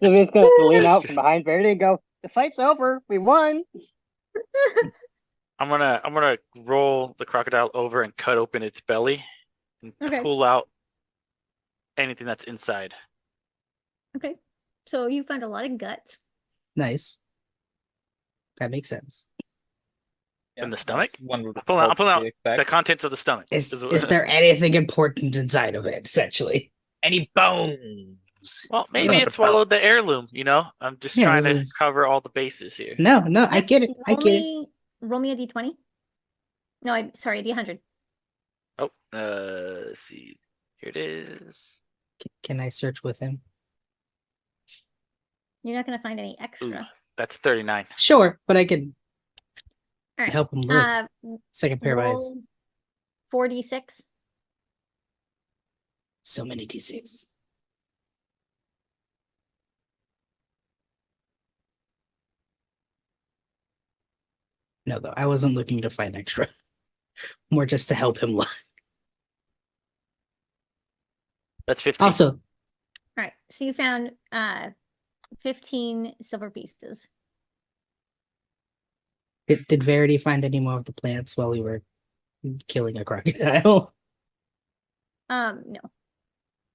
Sylvia's gonna lean out from behind Verity and go, "The fight's over. We won." I'm gonna roll the crocodile over and cut open its belly and Okay. pull out anything that's inside. Okay. So you find a lot of guts. Nice. That makes sense. In the stomach? One would I'm pulling out hopefully expect. the contents of the stomach. Is there anything important inside of it, essentially? Any bones? Well, You maybe know, it swallowed the heirloom, you know? I'm just Yeah, trying this to is- cover all the bases here. No, I get it. I Roll get it. me, roll me a d20. No, I'm sorry, a d100. Oh, let's see. Here it is. Can I search with him? You're not going to find any Ooh, extra. that's 39. Sure, but I can All right. help him look. Second pair of eyes. Roll 4d6. So many D6. No, though, I wasn't looking to find extra. More just to help him look. That's 15. Also, All right. So you found 15 silver pieces. did Verity find any more of the plants while we were killing a crocodile? No.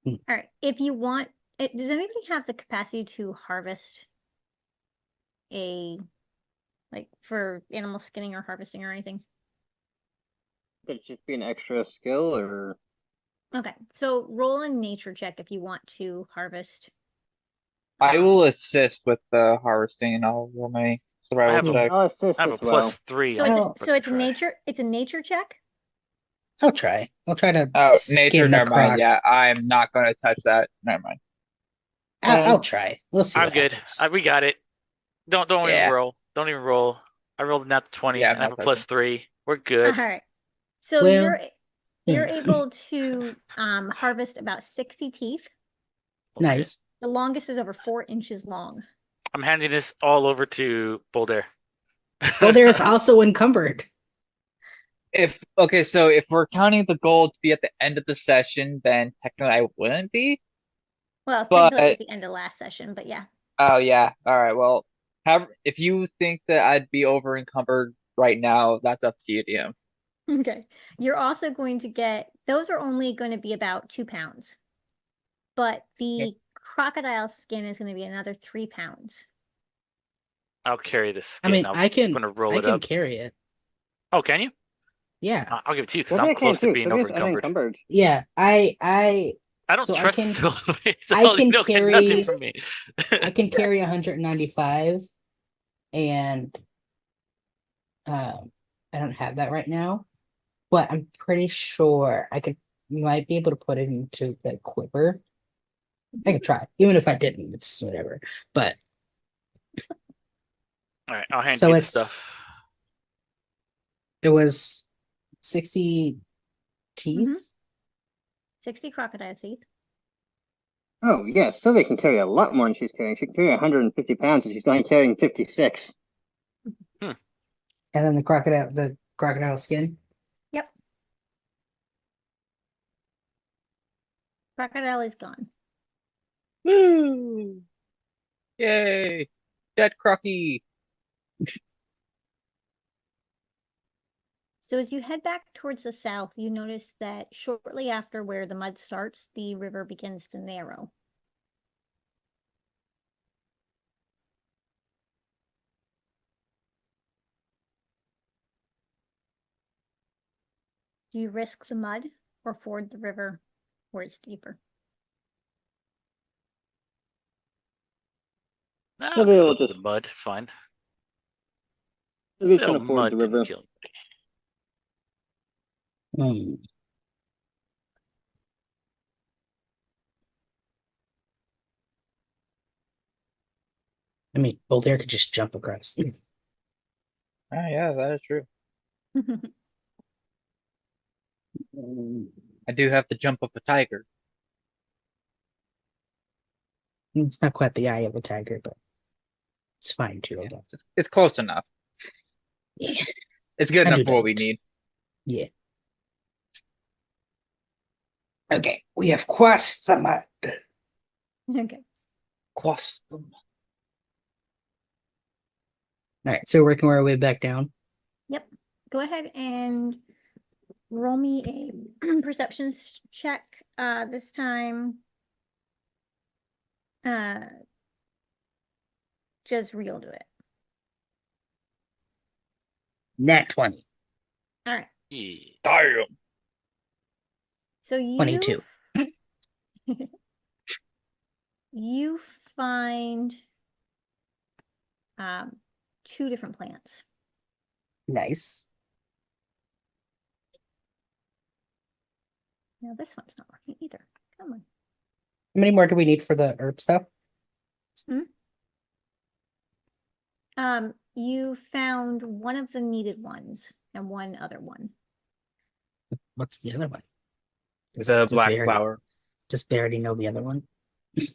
Hmm. All right. If you want, does anybody have the capacity to harvest like for animal skinning or harvesting or anything? Could it just be an extra skill, or Okay. So roll a nature check if you want to harvest. I will assist with the harvesting and I'll roll my I survival have a- check. I'll assist I have a as well. +3. So Well- it's a try. nature. It's a nature check. I'll try. I'll try to Oh, skin nature, the never mind. croc. Yeah, I'm not going to touch that. Never mind. I'll try. We'll see. I'm what good. happens. We got it. Don't Yeah. even roll. Don't even roll. I rolled a nat 20 Yeah, and I have a not touching. +3. We're All good. right. So Well, you're hmm. able to harvest about 60 teeth. Okay. Nice. The longest is over 4 inches long. I'm handing this all over to Bouldaire. Well, there's also encumbered. So if we're counting the goal to be at the end of the session, then technically I wouldn't be. Well, But- technically it was the end of last session, but yeah. Oh yeah. All right. Well, if you think that I'd be over encumbered right now, that's up to you, DM. Okay. You're also going to get, those are only going to be about 2 pounds. But the crocodile skin is going to be another 3 pounds. I'll carry this I skin. mean, I'm I can gonna roll I it can up. carry it. Oh, can you? Yeah. I'll give it to you because Sylvia I'm close can to too. being Sylvia's over encumbered. unencumbered. Yeah. I don't So I trust can- Sylvia. I So can you don't get carry- nothing from me. I can carry 195, and I don't have that right now, but I'm pretty sure I might be able to put it into the quiver. I could try, even if I didn't. It's whatever. But All right, I'll hand So you the it's- stuff. it was 60 teeth. Mhm. 60 crocodile teeth. Oh yes, Sylvia can carry a lot more than she's carrying. She can carry 150 pounds, and she's only carrying 56. And then the crocodile skin. Yep. Crocodile is gone. Woo! Yay! Dead crocky. So as you head back towards the south, you notice that shortly after where the mud starts, the river begins to narrow. Do you risk the mud or ford the river where it's deeper? Nah, Sylvia will I'll go to the just- mud. It's fine. Sylvia's Little gonna ford mud the didn't river. kill me. Hmm. I mean, Bouldaire could just jump across. Oh yeah, that is true. I do have to jump up a tiger. It's not quite the eye of a tiger, but it's fine too, I Yeah, guess. it's close enough. Yeah. It's good I enough do for what we that. need. Yeah. Okay, we have crossed the mud. Okay. Across them. All right, so we're working our way back down. Yep. Go ahead and roll me a perception check. This time, Jezreel do it. Nat 20. All right. Yeah. Damn. So you 22. you find two different plants. Nice. Now this one's not working either. Come on. How many more do we need for the herb stuff? You found one of the needed ones and one other one. What's the other one? The black flower. Does Verity know the other one? Yeah,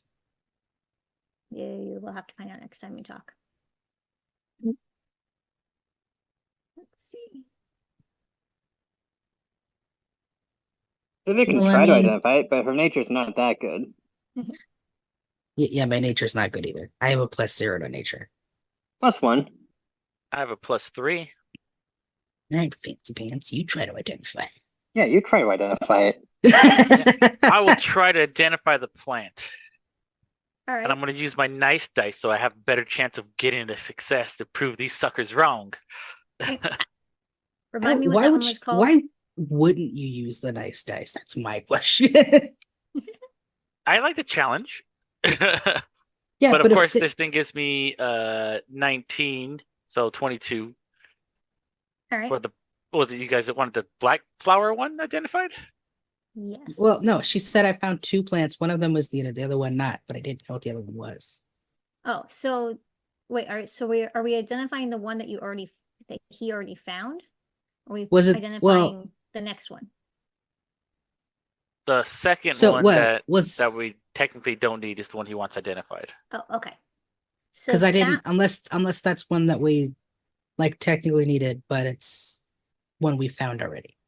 you will have to find out next time you talk. Let's see. Sylvia can Well, I try to mean- identify it, but her nature's not that good. Yeah, my nature's not good either. I have a +0 to nature. +1. I have a +3. All right, fancy pants. You try to identify. Yeah, you try to identify it. I will try to identify the plant. All And I'm right. going to use my nice dice so I have a better chance of getting a success to prove these suckers wrong. Remind me what why that would one was you, called. why wouldn't you use the nice dice? That's my question. I like the challenge. Yeah, But of if course, the- this thing gives me 19, so 22 All right. for the. What was it you guys that wanted the black flower one identified? Yes. well, no, she said I found two plants. One of them was the other one not, but I didn't know what the other one was. Oh, so wait, all right, so are we identifying the one that he already found? Or are we Was it- identifying well- the next one? The second So one what that was we technically don't need is the one he wants identified. Oh, okay. So because I didn't that- unless that's one that we like technically needed, but it's one we found already.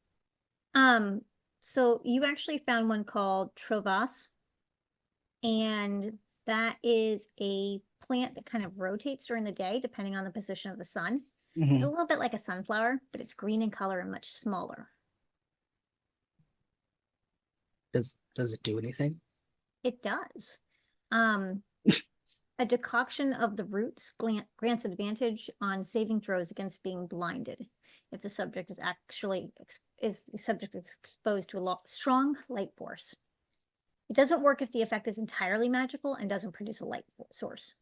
So you actually found one called Trovas, and that is a plant that kind of rotates during the day depending on the position of the sun. It's Mhm. a little bit like a sunflower, but it's green in color and much smaller. Does it do anything? It does. A decoction of the roots grants advantage on saving throws against being blinded if the subject is exposed to a strong light force. It doesn't work if the effect is entirely magical and doesn't produce a light source.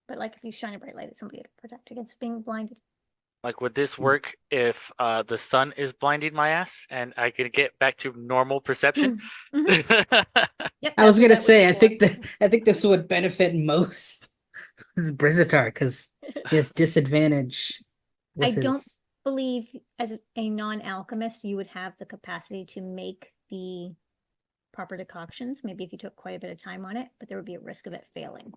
But like if you shine a bright light at somebody to protect against being blinded. Like, would this work if the sun is blinding my ass and I can get back to normal perception? Mhm. Yep, I was that's what gonna that would say, be I think this would benefit most. This is Briz-Atar because he has disadvantage. I With don't his... believe as a non-alchemist you would have the capacity to make the proper decoctions. Maybe if you took quite a bit of time on it, but there would be a risk of it failing.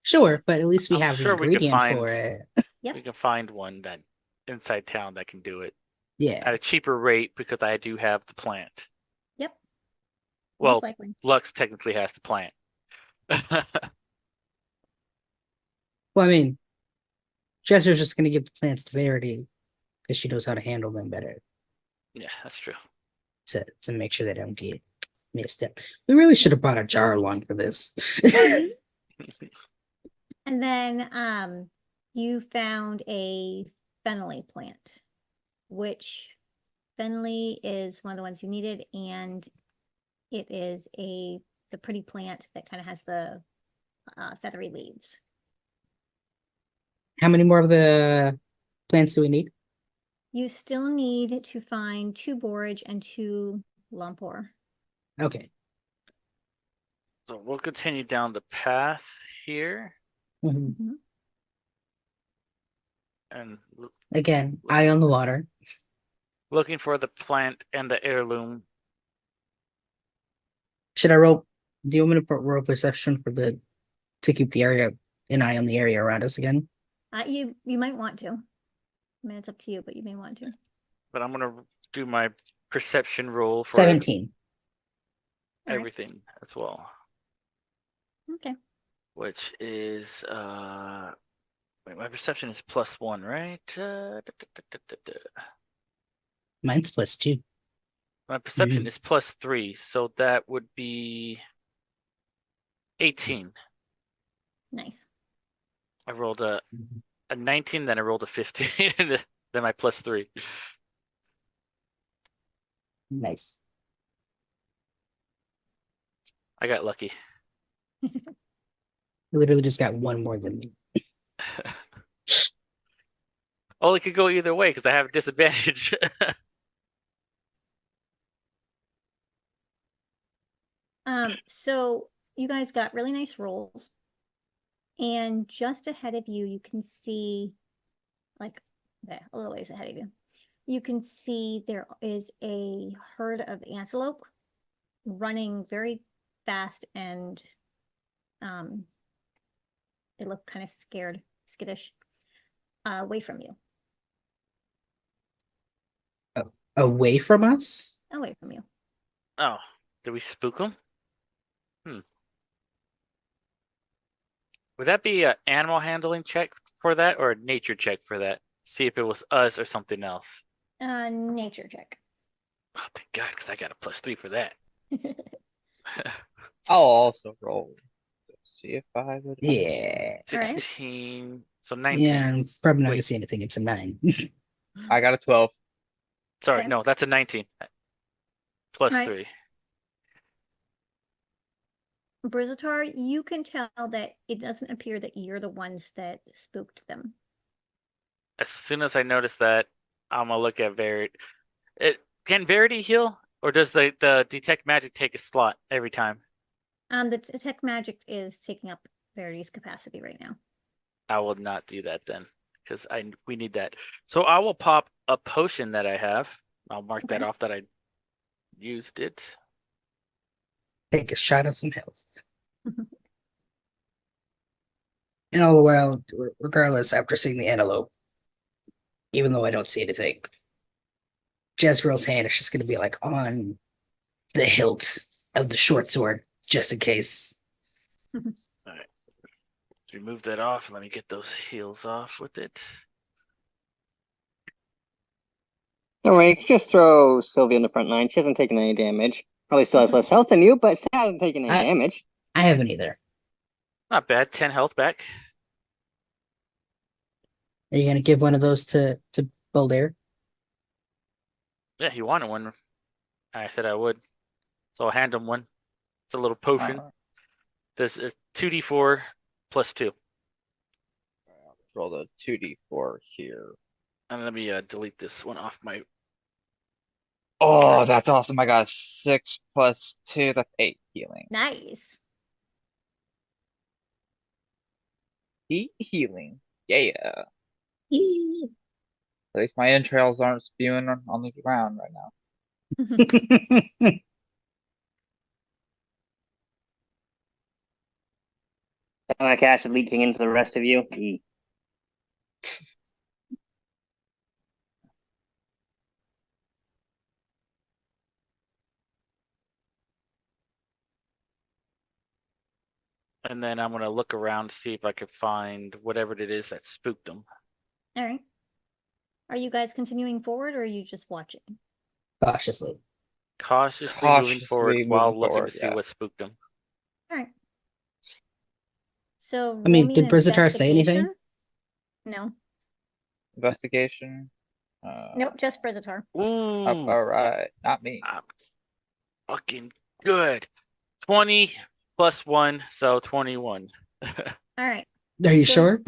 Sure, but at least we I'm have the sure we could ingredient find- for it. Yep. We can find one that inside town that can do it Yeah. at a cheaper rate because I do have the plant. Yep. Well, Most likely. Lux technically has the plant. Well, I mean, Jezreel's just gonna give the plants to Verity because she knows how to handle them better Yeah, that's true. to make sure they don't get messed up. We really should have brought a jar along for this. And then you found a fennelly plant, which fennelly is one of the ones you needed, and it is the pretty plant that kind of has the feathery leaves. How many more of the plants do we need? You still need to find 2 borage and 2 lumpor. Okay. So we'll continue down the path here Mhm. and Again, eye on the water. looking for the plant and the heirloom. Should I roll? Do you want me to roll perception to keep the area an eye on the area around us again? You might want to. I mean, it's up to you, but you may want to. But I'm gonna do my perception roll for 17. All right. everything as well. Okay. which is wait, my perception is +1, right? Mine's +2. My perception Mhm. is +3, so that would be 18. Nice. I rolled a 19, then I rolled a 15, then my +3. Nice. I got lucky. You literally just got one more than me. Oh, it could go either way because I have a disadvantage. So you guys got really nice rolls. And just ahead of you, you can see, like, a little ways ahead of you, you can see there is a herd of antelope running very fast, and they look kind of scared, skittish, away from you. Away from us? Away from you. Oh, did we spook them? Would that be an animal handling check for that or a nature check for that? See if it was us or something else. Nature check. Oh, thank God, because I got a +3 for that. I'll also roll. Let's see if I would. Yeah. All right. 16, so 19. Yeah, I'm probably not gonna Wait. see anything. It's a 9. I got a 12. Sorry, Okay. no, that's a 19. +3. Right. Briz-Atar, you can tell that it doesn't appear that you're the ones that spooked them. As soon as I notice that, I'm gonna look at Verity. Can Verity heal, or does the detect magic take a slot every time? The detect magic is taking up Verity's capacity right now. I will not do that then, because we need that. So I will pop a potion that I have. I'll mark that Okay. off that I used it. Take a shot of some health. And all the while, regardless, after seeing the antelope, even though I don't see anything, Jezreel's hand is just gonna be like on the hilt of the short sword, just in case. All right. Remove that off. Let me get those heals off with it. Don't worry, just throw Sylvia in the front line. She hasn't taken any damage. Probably still has less health than you, but she hasn't taken any damage. I haven't either. Not bad. 10 health back. Are you gonna give one of those to Bouldaire? Yeah, he wanted one. I said I would. So I'll hand him one. It's a little potion. Alright. This is 2d4 +2. Roll the 2d4 here. And let me delete this one off my. Oh, that's awesome. I got 6 + 2. That's 8 healing. Nice. Healing. Yeah. Eee. At least my entrails aren't spewing on the ground right now. Stomach acid leaking into the rest of you. And then I'm gonna look around to see if I can find whatever it is that spooked them. All right. Are you guys continuing forward, or are you just watching? Cautiously. Cautiously moving forward Cautiously while moving looking forward, to see yeah. what spooked them. All right. So I mean, roll me did an Briz-Atar say anything? investigation. No. Investigation. Nope, just Briz-Atar. Ooh, Alright, not me. I'm fucking good. 20 + 1, so 21. All right. Are you So- sure?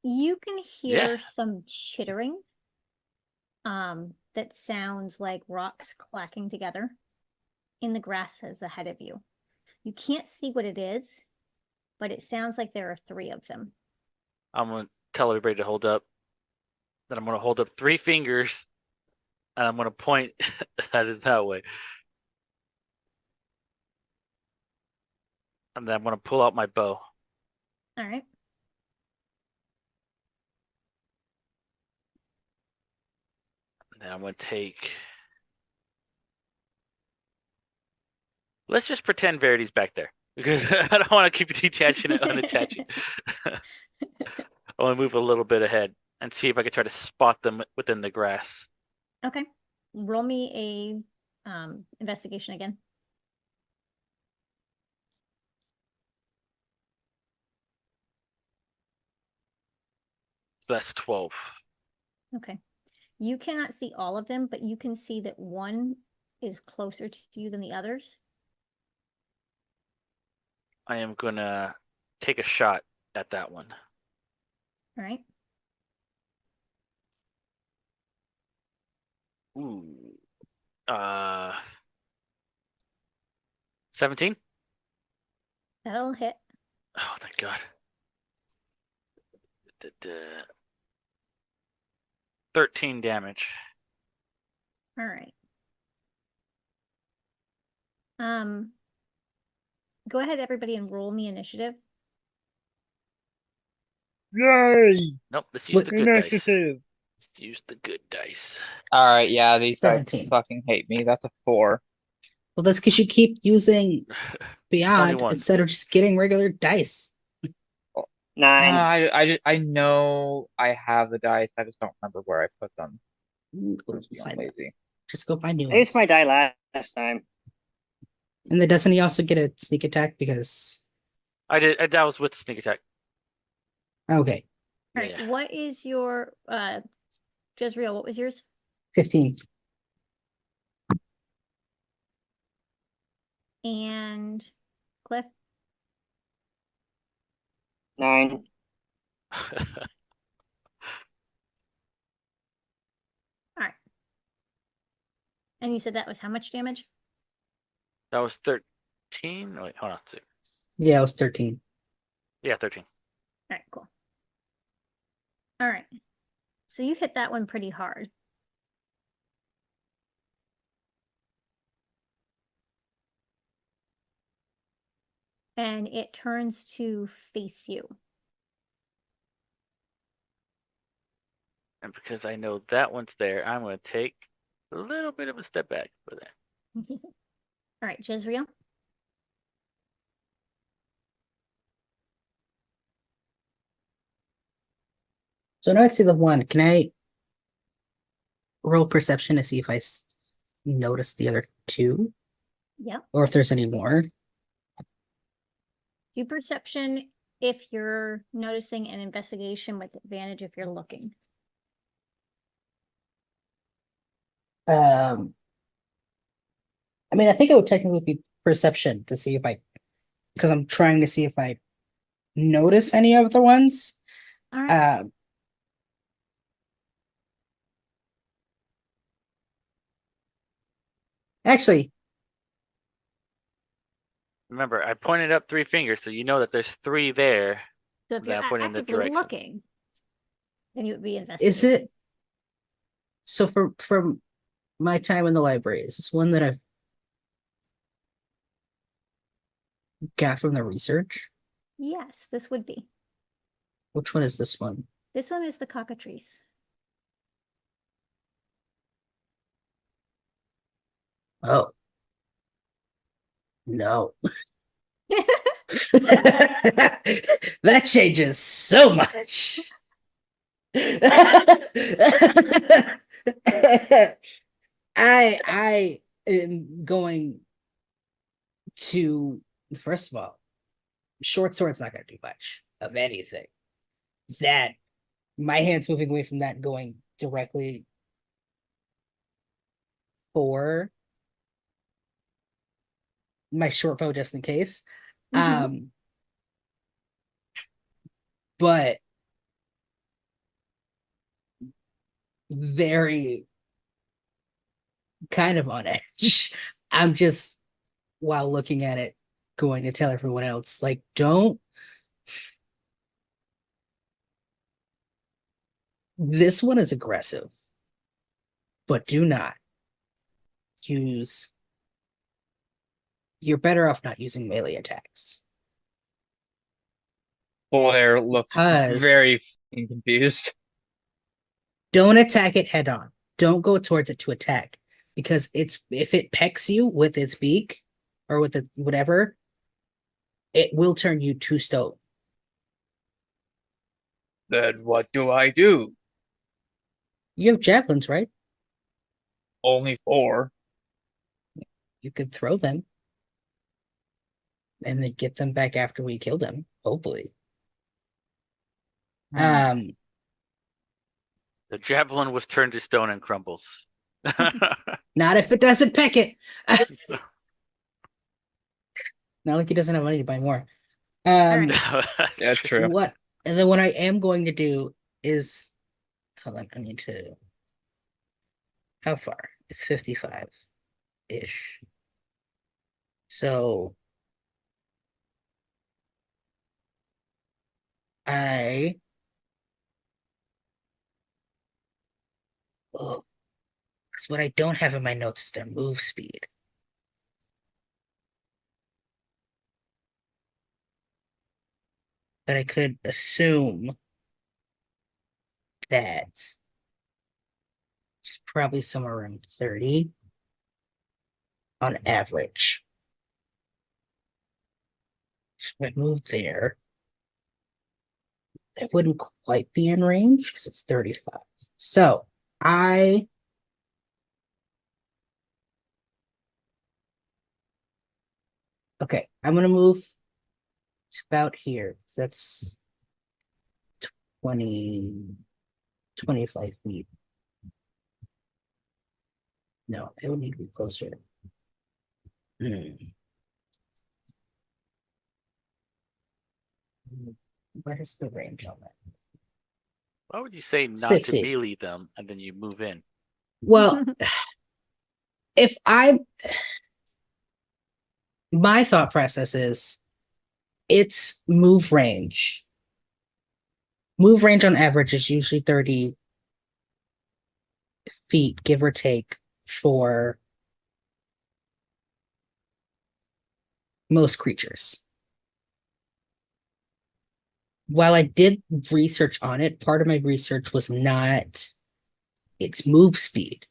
You can hear Yeah. some chittering. That sounds like rocks clacking together in the grasses ahead of you. You can't see what it is, but it sounds like there are 3 of them. I'm gonna tell everybody to hold up. Then I'm gonna hold up 3 fingers, and I'm gonna point that way. And then I'm gonna pull out my bow. All right. And then I'm gonna take. Let's just pretend Verity's back there. Because I don't want to keep detaching and unattaching. I want to move a little bit ahead and see if I can try to spot them within the grass. Okay. Roll me a investigation again. So that's 12. Okay. You cannot see all of them, but you can see that one is closer to you than the others. I am gonna take a shot at that one. All right. Ooh. 17? That'll hit. Oh, thank God. 13 damage. All right. Go ahead, everybody, and roll me initiative. Yay! Nope, let's use the good dice. Initiative. Let's use the good dice. All right, yeah, these guys 17. fucking hate me. That's a 4. Well, that's because you keep using Beyond 21. instead of just getting regular dice. 9. I know I have the dice. I just don't remember where I put them. I'm just being Find them. lazy. Just go find new I used ones. my die last time. And then doesn't he also get a sneak attack because I did. That was with sneak attack. okay, All right. Yeah. What is your Jezreel? What was yours? 15. And Cliff? 9. All right. And you said that was how much damage? That was 13. Wait, hold on. Yeah, it was 13. Yeah, 13. All right, cool. All right. So you hit that one pretty hard. And it turns to face you. And because I know that one's there, I'm going to take a little bit of a step back for that. All right, Jezreel. So now I see the one. Can I roll perception to see if I notice the other two? Yep. Or if there's any more? Do perception if you're noticing, an investigation with advantage if you're looking. I mean, I think it would technically be perception to see if because I'm trying to see if I notice any other ones. All right. Actually, Remember, I pointed up 3 fingers, so you know that there's 3 there. So if Then you're I point in the actively direction. looking, then you would be investigating. is it so from my time in the library, is this one that I've got from the research? Yes, this would be. Which one is this one? This one is the cockatrice. Oh. No. That changes so much. I am going to, first of all, short sword's not gonna do much of anything. That my hand's moving away from that, going directly for my short bow just in case. Mhm. But very kind of on edge. I'm just, while looking at it, going to tell everyone else, like, don't. This one is aggressive, but do not use. You're better off not using melee attacks. Bouldaire looks Because very fucking confused. don't attack it head on. Don't go towards it to attack. Because if it pecks you with its beak or with its whatever, it will turn you to stone. Then what do I do? You have javelins, right? Only 4. You could throw them. And then get them back after we kill them, hopefully. The javelin was turned to stone and crumbles. Not if it doesn't peck it. Not like he doesn't have money to buy more. right. That's true. What and then what I am going to do is hold on, I need to how far? It's 55-ish. So I oh, because what I don't have in my notes is their move speed. But I could assume that it's probably somewhere around 30 on average. So if I move there, it wouldn't quite be in range because it's 35. So I'm gonna move to about here. So that's 25 feet. No, it would need to be closer. What is the range on that? Why would you say not 60. to melee them and then you move in? Well, if my thought process is it's move range. Move range on average is usually 30 feet, give or take, for most creatures. While I did research on it, part of my research was not its move speed.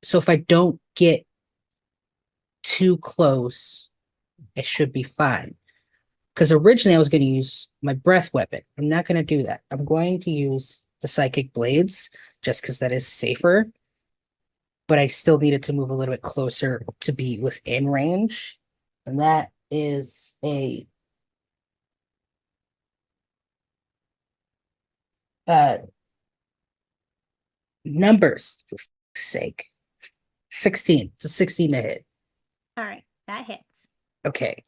So if I don't get too close, it should be fine. Because originally I was going to use my breath weapon. I'm not going to do that. I'm going to use the psychic blades just because that is safer. But I still needed to move a little bit closer to be within range. And that is a numbers for fuck's sake. 16. It's a 16 to hit. All right, that hits. Okay.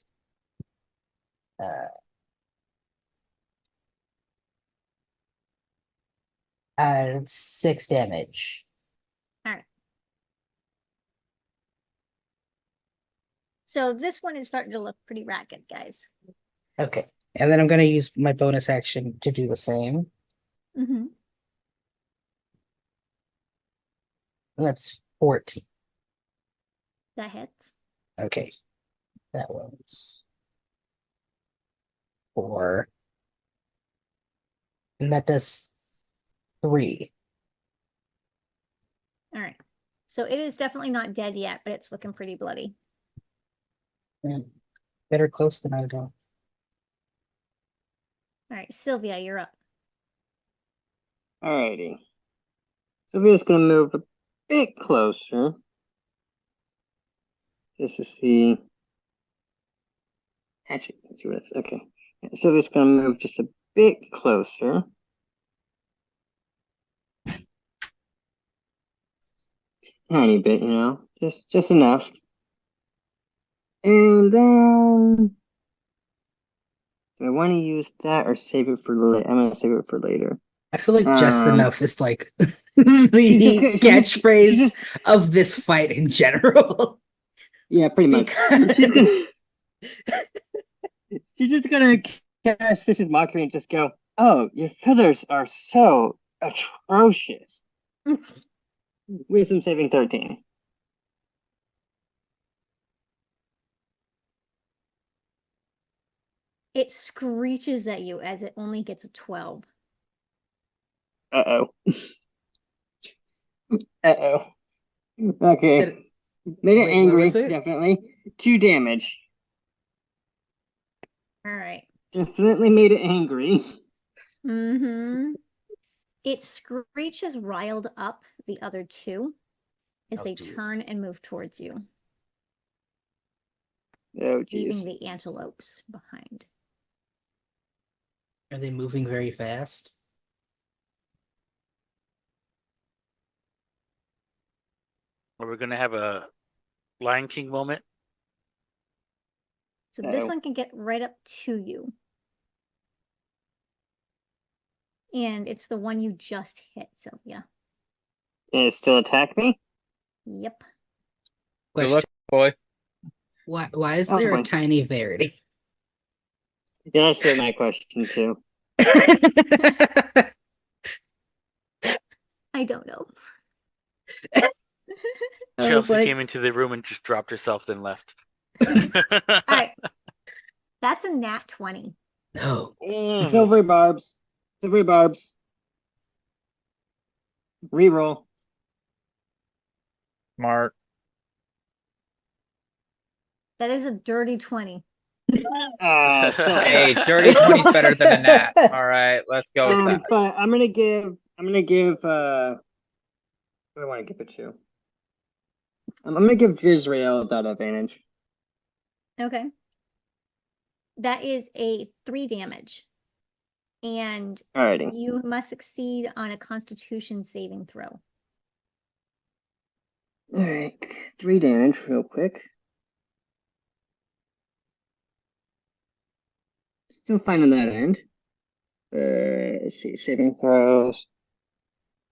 6 damage. All right. So this one is starting to look pretty ragged, guys. Okay. And then I'm going to use my bonus action to do the same. Mm-hmm. That's 14. That hits. Okay. That was 4. And that does 3. All right. So it is definitely not dead yet, but it's looking pretty bloody. Better close than I don't. All right, Sylvia, you're up. Alrighty. Sylvia's gonna move a bit closer. Just to see. Actually, let's see what it's. Okay. Sylvia's gonna move just a bit closer. Tiny bit, just enough. And then do I want to use that or save it for later? I'm gonna save it for later. I feel like just enough is like the catchphrase of this fight in general. Yeah, pretty much. Because She's just gonna cast Fish's Mockery and just go, "Oh, your feathers are so atrocious." Wisdom saving 13. It screeches at you as it only gets a 12. Uh-oh. Uh-oh. Okay. Make it Wait, what angry, was it? definitely. 2 damage. All right. Definitely made it angry. Mm-hmm. It screeches riled up the other two as Oh, they geez. turn and move towards you, Oh, leaving jeez. the antelopes behind. Are they moving very fast? Are we gonna have a Lion King moment? So this Uh-oh. one can get right up to you. And it's the one you just hit, Sylvia. Can it still attack me? Yep. Good Question. luck, boy. Why is Oh, there a boy. tiny Verity? Yeah, that's my question too. I don't know. I was Chelsea like, came into the room and just dropped herself, then left. All right. That's a nat 20. no. Ooh. Silvery barbs. Silvery barbs. Reroll. Smart. That is a dirty 20. Still Hey, hit. dirty 20's better than a nat. All right, let's go with that. But I'm gonna give who do I want to give it to? I'm gonna give Jezreel that advantage. Okay. That is a 3 damage. And Alrighty. you must succeed on a constitution saving throw. Alright. 3 damage real quick. Still fine on that end. Let's see, saving throws.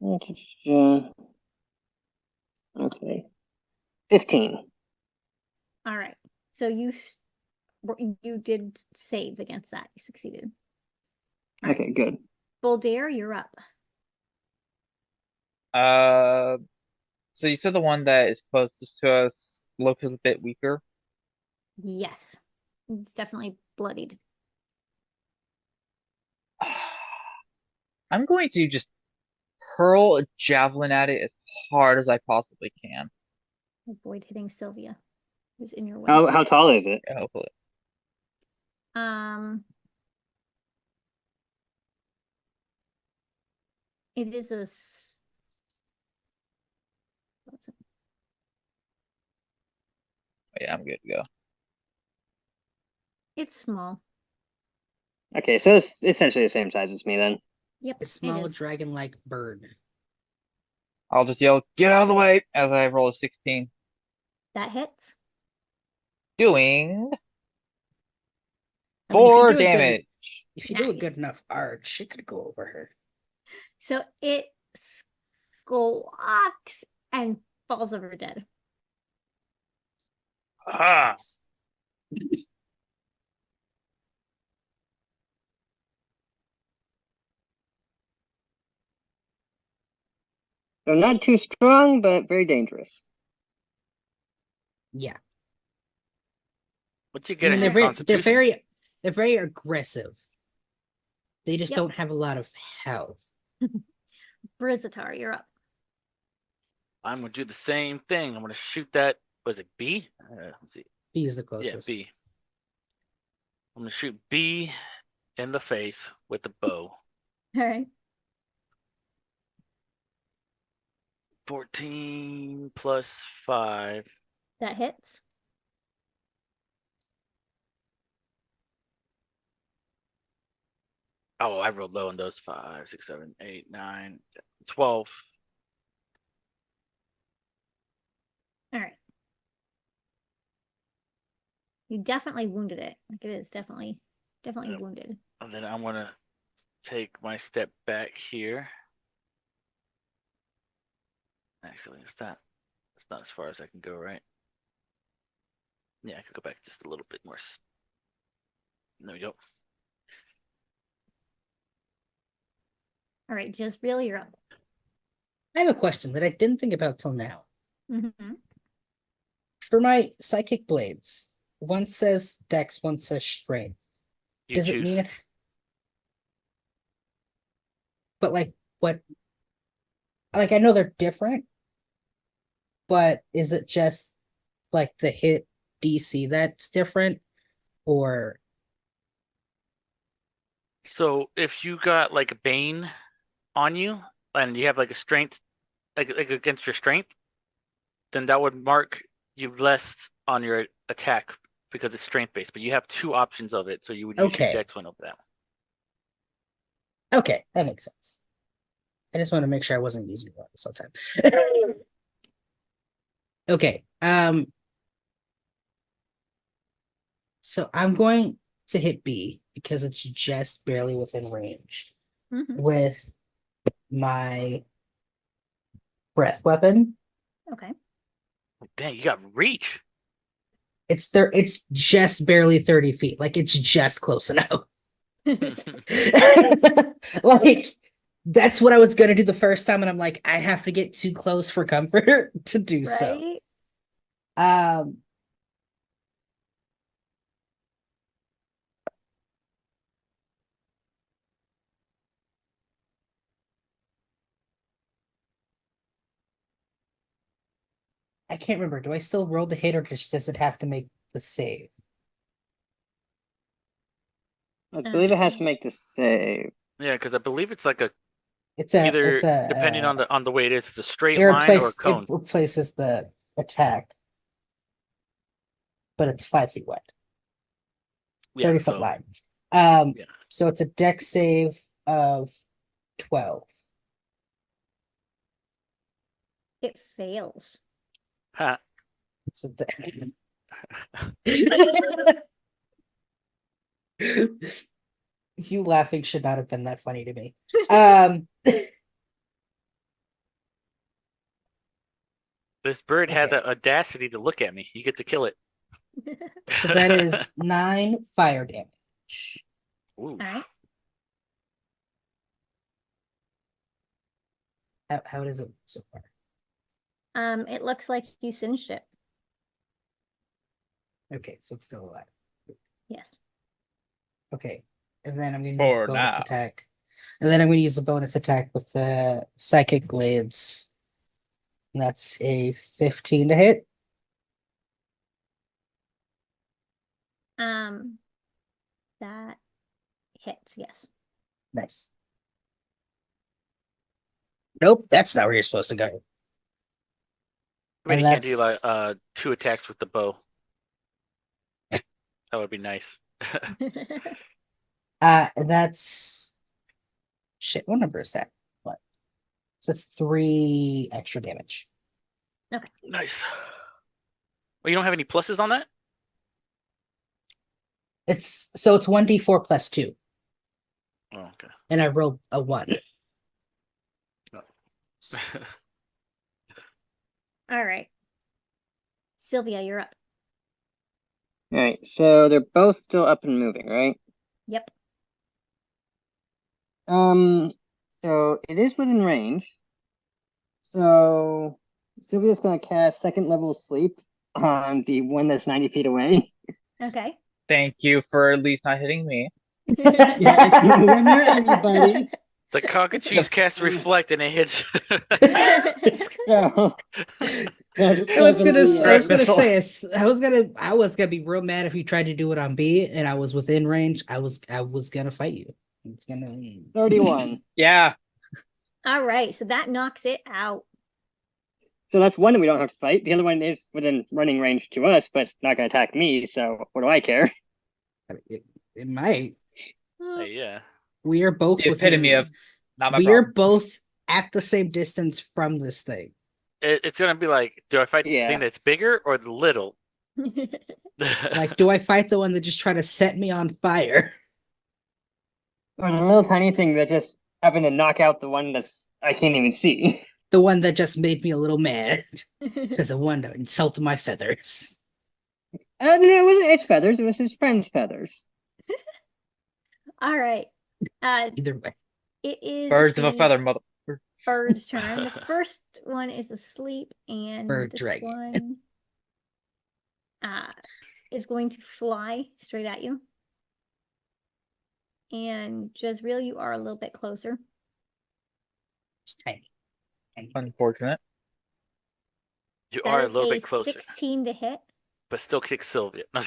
Okay. 15. All right. So you did save against that. You succeeded. All right. Okay, good. Bouldaire, you're up. So you said the one that is closest to us looks a bit weaker. Yes. It's definitely bloodied. I'm going to just hurl a javelin at it as hard as I possibly can. Avoid hitting Sylvia, who's in your way. How tall is it? Yeah, hopefully. It is a Yeah, I'm good to go. It's small. Okay, so it's essentially the same size as me then. Yep, A small it is. dragon-like bird. I'll just yell, "Get out of the way!" as I roll a 16. That hits. Doing I mean, if you 4 do a good- damage. If you do a Nice. good enough arch, it could go over her. So it squawks and falls over dead. Ah, So not too strong, but very dangerous. Yeah. what you I get mean, in they're your very, constitution? they're very aggressive. They just Yep. don't have a lot of health. Briz-Atar, you're up. I'm gonna do the same thing. I'm gonna shoot that. Was it B? Let's see. He's the Yeah, closest. B. I'm gonna shoot B in the face with the bow. All right. 14 plus 5. That hits. Oh, I rolled low on those. 5, 6, 7, 8, 9, 12. All right. You definitely wounded it. Like it is definitely Yep. wounded. And then I'm gonna take my step back here. Actually, it's not as far as I can go, right? Yeah, I could go back just a little bit more. There we go. All right, Jezreel, you're up. I have a question that I didn't think about till now. Mm-hmm. For my psychic blades, one says Dex, one says Strength. You Does choose. it mean it? But like, what? Like, I know they're different, but is it just like the hit DC that's different, or So if you got like a Bane on you and you have like a strength, like against your strength, then that would mark you less on your attack because it's strength based. But you have two options of it, so you would use your Okay. Dex one over that okay, that makes sense. I just want to make sure I wasn't using it this whole time. Okay. So I'm going to hit B because it's just barely within range Mhm. with my breath weapon. Okay. one. Dang, you got reach. It's there. It's just barely 30 feet. Like it's just close enough. Like that's what I was gonna do the first time, and I'm like, I have to get too close for comfort to do so. Right? I can't remember. Do I still roll the hit, or does it have to make the save? I believe it has to make the save. Yeah, because I believe it's like a It's a either it's a depending on the way it is, it's a straight it line or a cone. replaces the attack, but it's 5 feet wide, Yeah, 30-foot so line. yeah. So it's a dex save of 12. It fails. Ha. So the- you laughing should not have been that funny to me. This bird had Okay. the audacity to look at me. You get to kill it. So that is 9 fire damage. Ooh. All right. How does it so far? It looks like you singed it. Okay, so it's still alive. Yes. Okay, and then I'm gonna use For the bonus now. attack. And then I'm gonna use the bonus attack with the psychic blades. And that's a 15 to hit. That hits, yes. Nice. Nope, that's not where you're supposed to go. I mean, And you can't do like that's 2 attacks with the bow. That would be nice. that's shit. What number is that? What? So it's 3 extra damage. Nice. Well, you don't have any pluses on that? It's 1d4 plus 2, Oh, okay. and I rolled a 1. All right. Sylvia, you're up. All right, so they're both still up and moving, right? Yep. So it is within range. So Sylvia's gonna cast second level sleep on the one that's 90 feet away. Okay. Thank you for at least not hitting me. Yeah, it's nowhere near anybody. The cockatrice cast reflect and it hits. So I was gonna Missile. say I was gonna be real mad if you tried to do it on B and I was within range. I was gonna fight you. It's gonna 31. Yeah. All right. So that knocks it out. So that's one that we don't have to fight. The other one is within running range to us, but it's not gonna attack me, so what do I care? It might. Hey, yeah. We are both The epitome of not my we are problem. both at the same distance from this thing. It's gonna be like, do I fight the Yeah. thing that's bigger or the little? Like, do I fight the one that just tried to set me on fire? Or the little tiny thing that just happened to knock out the one that's I can't even see. The one that just made me a little mad because it wanted to insult my feathers. No, it wasn't its feathers, it was his friend's feathers. All right. Either way. It is Birds of a the feather, mother. bird's turn. The first one is asleep, and Bird this dragon. one is going to fly straight at you. And Jezreel, you are a little bit closer. It's tiny. Unfortunate. You That are a is little bit closer. 16 to hit. but still kick Sylvia. No,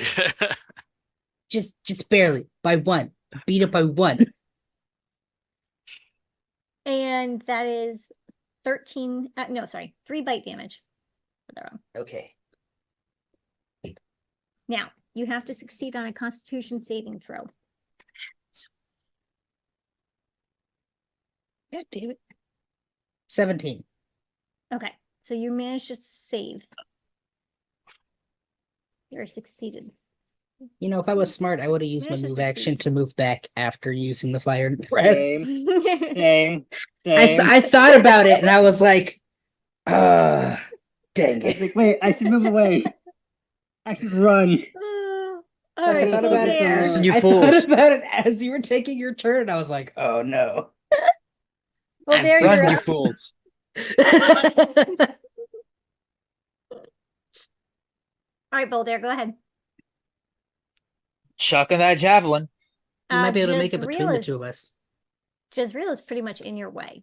Just barely by one. Beat it by one. And that is 13. No, sorry, 3 bite damage for that one. Okay. Now, you have to succeed on a Constitution saving throw. God damn it. 17. Okay, so you managed to save. You're succeeded. You know, if I was smart, I would have used my Managed to move action succeed. to move back after using the fire breath. Same, same, I thought about it and I was like, dang I was it. like, wait, I should move away. I should run. All But right, I thought about it. Bouldaire. You I fools. thought about it as you were taking your turn. And I was like, oh no. Bouldaire, And you're Run, you up. fools. All right, Bouldaire, go ahead. Chucking that javelin. You might be able to make it Jezreel between the is- two of us. Jezreel is pretty much in your way.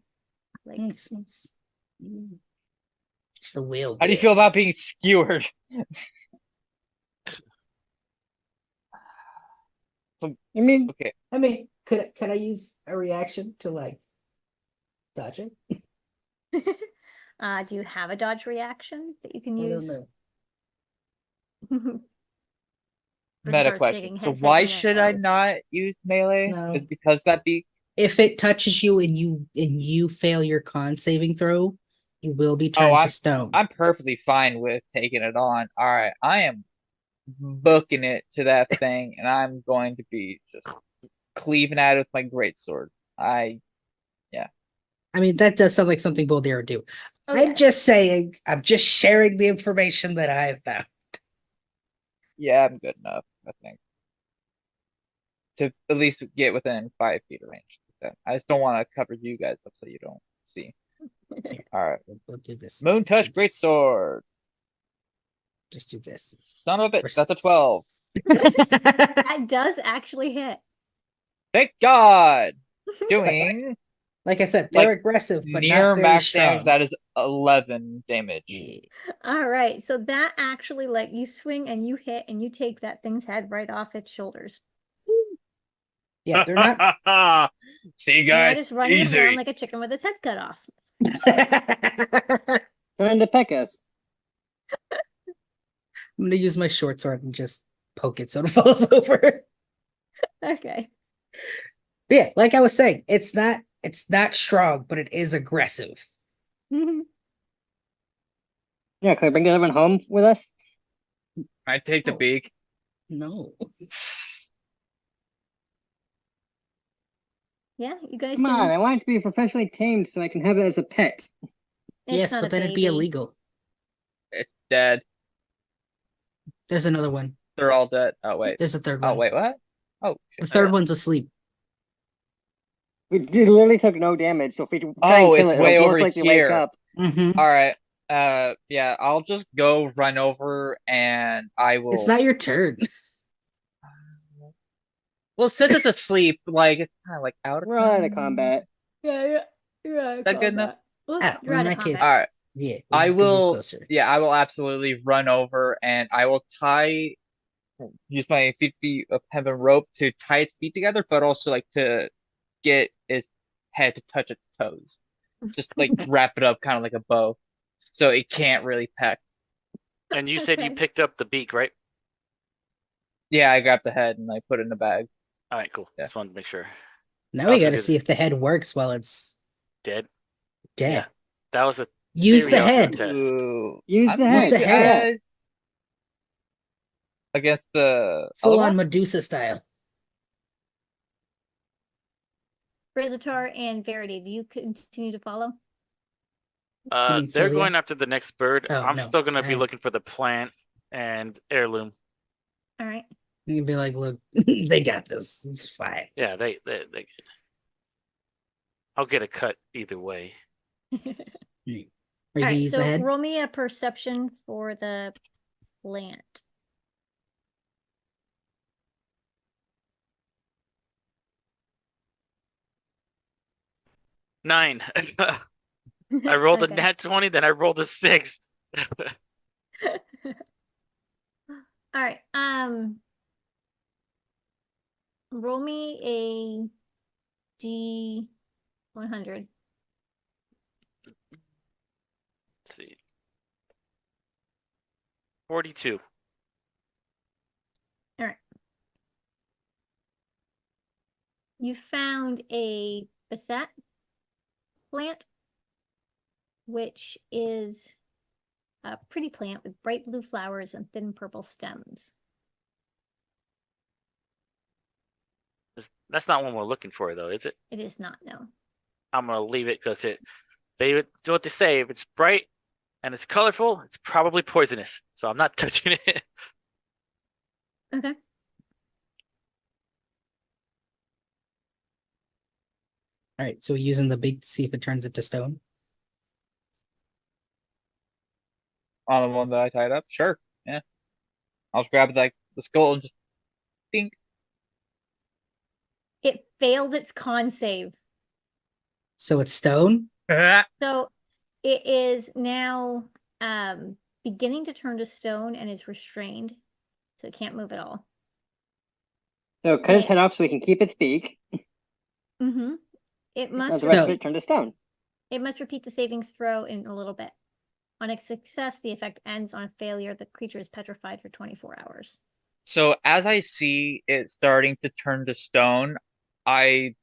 Like, It's just a whale. How do you feel about being skewered? I mean, Okay. I mean, could I use a reaction to like dodge it? do you have a dodge reaction that you can I don't use? know. Meta Briz-Atar's question. shaking So his head why no. should I not use melee? No. Is because that be If it touches you and you fail your con saving throw, you will be turned to stone. I'm perfectly fine with taking it on. All right, I am booking it to that thing, and I'm going to be just cleaving at it with my greatsword. I mean, that does sound like something Bouldaire would do. Okay. I'm just saying, I'm just sharing the information that I have found. Yeah, I'm good enough, I think, to at least get within 5 feet of range. I just don't want to cover you guys up so you don't see. All right, We'll do this. Moon Touch Do this. Greatsword. Just do this. Son of a bitch, We're that's a 12. That does actually hit. Thank God. Doing Like I said, they're Like, aggressive, but near not very max strong. damage. That is 11 damage. Yeah. All right, so that actually, like, you swing and you hit and you take that thing's head right off its shoulders. Yeah, they're not. See, And they're guys, just running easy. around like a chicken with its head cut off. trying to peck us. I'm gonna use my short sword and just poke it so it falls over. Okay. But yeah, like I was saying, it's not strong, but it is aggressive. Mhm. Yeah, can we bring everyone home with us? I take the Oh. beak. No. Yeah, you guys Come on, can. I want it to be professionally tamed so I can have it as a pet. It's Yes, not but a then it'd be baby. illegal. It's dead. There's another one. They're all dead. Oh, wait. There's a third Oh, one. wait, what? Oh, The shit. third one's asleep. We literally took no damage, so if we try Oh, and kill it's it, way it'll over most likely here. wake up. Mm-hmm. All right. Yeah, I'll just go run over and I will. It's not your turn. Well, since it's asleep, like, it's kind of like out of We're all out of combat. Yeah, yeah. That good enough? Well, Oh, you're in out of that case, combat. All right. Yeah, we're I just gonna move will. closer. Yeah, I will absolutely run over and I will use my feet of heaven rope to tie its feet together, but also like to get its head to touch its toes. Just like wrap it up kind of like a bow. So it can't really peck. And you said you Okay. picked up the beak, right? Yeah, I grabbed the head and I put it in the bag. All right, cool. Yeah. Just wanted to make sure. Now we Also gotta did- see if the head works while it's Dead. dead. Yeah. That was a Use theory the I was gonna head. test. Ooh. Use I'm the going head. to Use the head. add- Against the Full other on one? Medusa style. Briz-Atar and Verity, do you continue to follow? mean They're Sylvia? going after the next bird. Oh, I'm no. still gonna be I- looking for the plant and heirloom. All right. You can be like, look, they got this. It's fine. Yeah, they. I'll get a cut either way. Are you All gonna right, use so the head? roll me a perception for the plant. Nine. I rolled a Okay. nat 20, then I rolled a 6. All right. Roll me a D100. Let's see. 42. All right. You found a basset plant, which is a pretty plant with bright blue flowers and thin purple stems. That's not one we're looking for, though, is it? It is not, no. I'm gonna leave it because they do what they say. If it's bright and it's colorful, it's probably poisonous. So I'm not touching it. Okay. All right, so we're using the beak to see if it turns into stone. On the one that I tied up, sure. Yeah. I'll just grab like the skull and just dink. It failed its con save. So it's stone? So it is now beginning to turn to stone and is restrained. So it can't move at all. So cut its Yeah. head off so we can keep its beak. Mm-hmm. It Now must the rest of So- it turn to stone. repeat the savings throw in a little bit. On a success, the effect ends. On a failure, the creature is petrified for 24 hours. So as I see it starting to turn to stone, I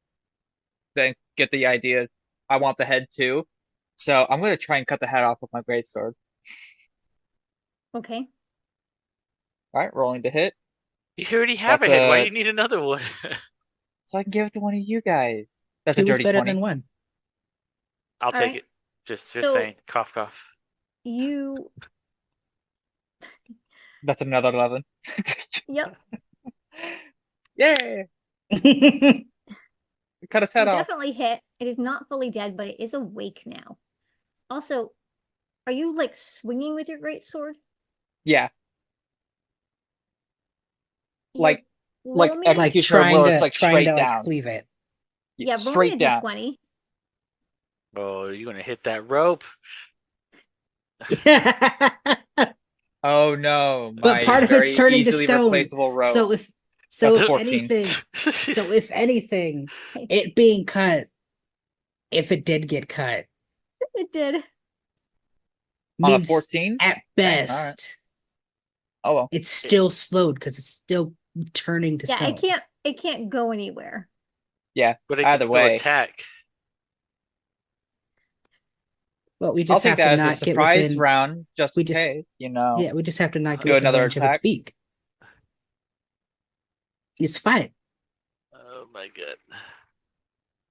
then get the idea I want the head too. So I'm gonna try and cut the head off with my greatsword. Okay. All right, rolling to hit. You already have That's a head. Why a- do you need another one? So I can give it to one of you guys. That's Two a is dirty better 20. than one. I'll All take right. it. Just So- saying. Cough, cough. You, That's another 11. yep. Yay! Cut its So head off. definitely hit. It is not fully dead, but it is awake now. Also, are you like swinging with your great sword? Yeah, You like roll me- Like, Like executioner trying where it's to like trying straight to like down. cleave it. yeah, roll me a straight down. d20. Oh, you're gonna hit that rope. Oh no, But my part of it's very turning to easily stone. replaceable rope. So if That's if 14. anything, it being cut, if it did get cut, It did. On a means 14? at best Oh well. it's still slowed because it's still turning to Yeah, stone. it can't go anywhere. Yeah. But it can Either still way, attack. Well, we I'll just take have to that as a not get surprise within. round, just we in just- case, you know. Yeah, we just have to not get Do within another range of its attack? beak. It's fine. Oh my god.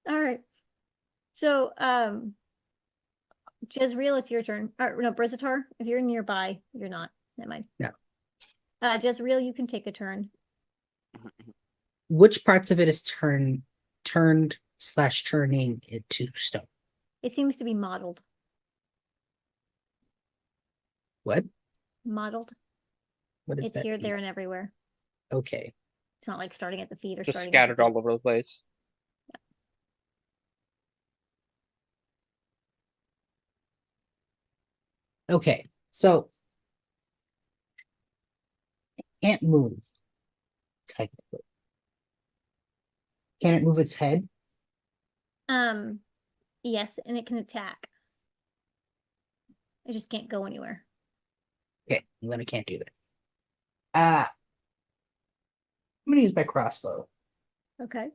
All right. So, Jezreel, it's your turn. Or no, Briz-Atar, if you're nearby, you're not. Never mind. No. Jezreel, you can take a turn. Which parts of it is turned / turning into stone? It seems to be modeled. What? Modeled. What is It's that? here, mean? there, and everywhere. Okay. It's not like starting at the feet or Just starting at the scattered feet. all over the place. Okay. So it can't move. Technically. Can it move its head? Yes, and it can attack. It just can't go anywhere. Okay, then it can't do that. I'm gonna use my crossbow Okay.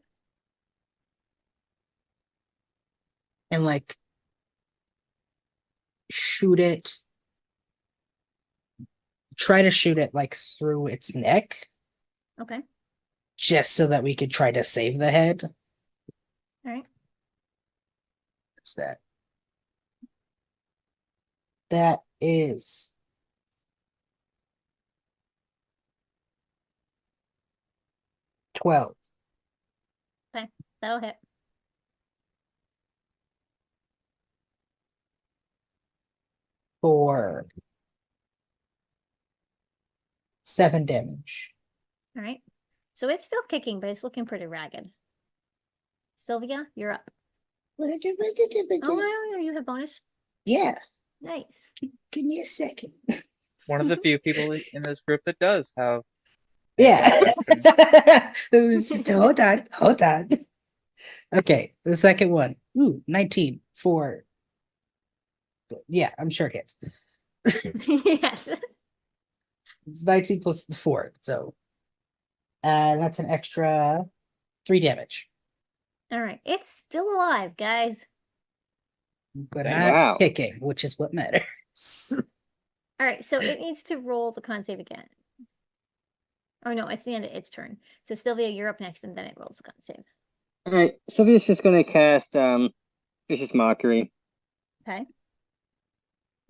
and like shoot it. Try to shoot it like through its neck, Okay. just so that we could try to save the head. All right. What's that? That is 12. That'll hit. For 7 damage. All right. So it's still kicking, but it's looking pretty ragged. Sylvia, you're up. Oh, no, you have bonus. Yeah, Nice. give me a second. one of the few people in this group that does have. Yeah. It was just hold on. Okay, the second one. Ooh, 19 for. Yeah, I'm sure it hits. Yes. It's 19 plus 4, so that's an extra 3 damage. All right. It's still alive, guys. But Thank not Wow. kicking, which is what matters. All right. So it needs to roll the con save again. Oh no, it's the end of its turn. So Sylvia, you're up next, and then it rolls the con save. All right, Sylvia's just gonna cast vicious mockery, Okay.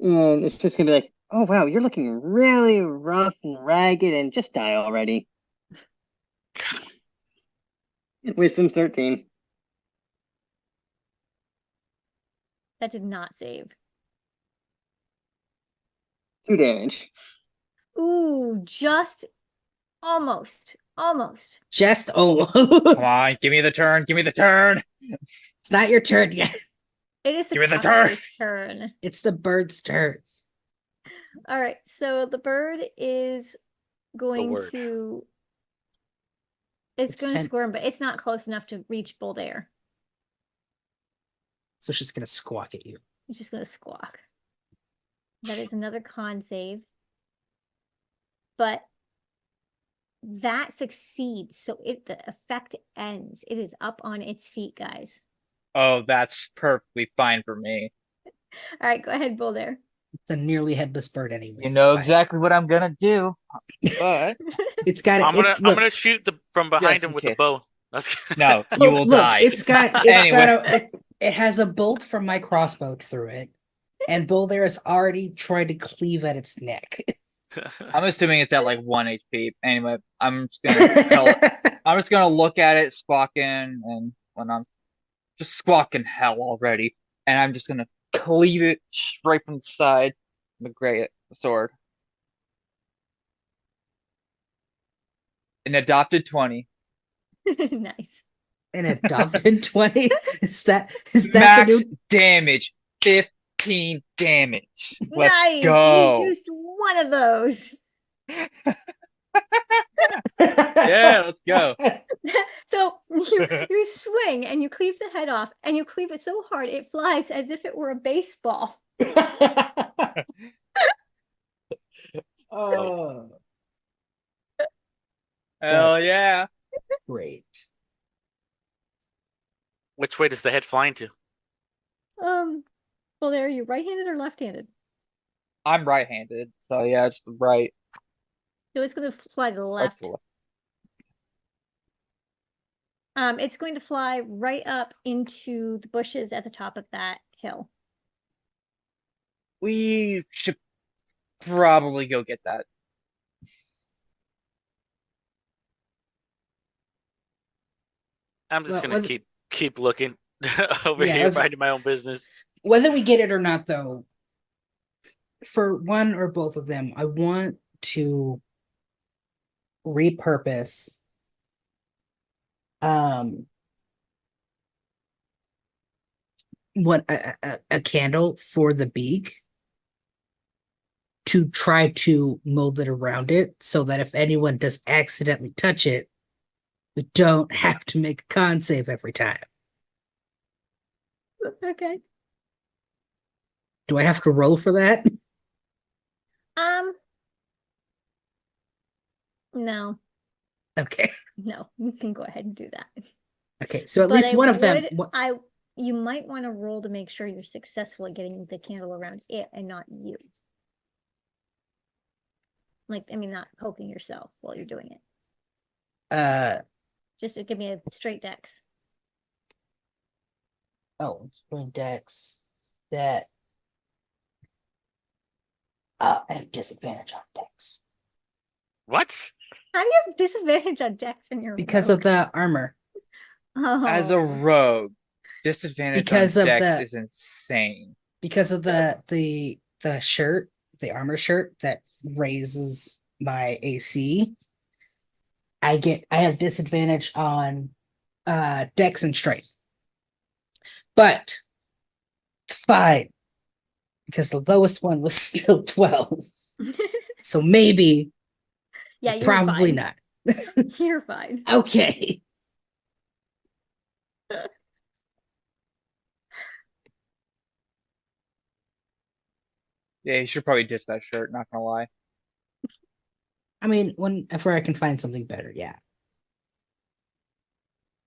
and it's just gonna be like, "Oh wow, you're looking really rough and ragged, and just die already." Wisdom 13. That did not save. 2 damage. Ooh, just almost. Just almost. Come on, give me the turn. Give me the turn. It's not your turn yet. It is the Give me the turn. cockatrice's turn. It's the bird's turn. All right, so the bird is going word. to. It's It's going to 10. squirm, but it's not close enough to reach Bouldaire. So she's gonna squawk at you. It's just going to squawk. That is another con save. But that succeeds, so the effect ends. It is up on its feet, guys. Oh, that's perfectly fine for me. All right, go ahead, Bouldaire. It's a nearly headless bird anyway. You know exactly what I'm gonna do, but It's got I'm it. gonna shoot from behind Yes, him you with can. the bow. That's no, you will die. It's got Anyway. it has a bolt from my crossbow through it, and Bouldaire is already trying to cleave at its neck. I'm assuming it's at like 1 HP. Anyway, I'm just gonna look at it squawking, and when I'm just squawking hell already, and I'm just gonna cleave it straight from the side with a great sword. An adopted 20. Nice. An adopted 20. Is that Max the new? damage, 15 damage. Let's Nice. go. You used one of those. Yeah, let's go. So you swing and you cleave the head off, and you cleave it so hard it flies as if it were a baseball. Oh, Hell That's- yeah. great. Which way does the head fly into? Well, are you right-handed or left-handed? I'm right-handed, so yeah, just right. So it's going to fly to the Right left. to left. It's going to fly right up into the bushes at the top of that hill. We should probably go get that. I'm just Well, gonna whether- keep looking over Yeah, here, let's- minding my own business. Whether we get it or not, though, for one or both of them, I want to repurpose what a candle for the beak to try to mold it around it so that if anyone does accidentally touch it, we don't have to make a con save every time. Okay. Do I have to roll for that? No, Okay. you can go ahead and do that. Okay, so at But least I one of them. would- you might want to roll to make sure you're successful at getting the candle around it and not you. Like, I mean, not poking yourself while you're doing it. Just to give me a straight dex. Oh, spring dex. That. I have disadvantage on dex How What? do you have disadvantage on dex in your because of rogue? the armor. As a Oh. rogue, disadvantage Because on of dex the- is insane. Because of the shirt, the armor shirt that raises my AC. I have disadvantage on dex and strength. But it's fine. Because the lowest one was still 12. So maybe, Yeah, but you're probably fine. not. You're fine. Okay. Yeah, you should probably ditch that shirt, not gonna lie. I mean, whenever I can find something better, yeah.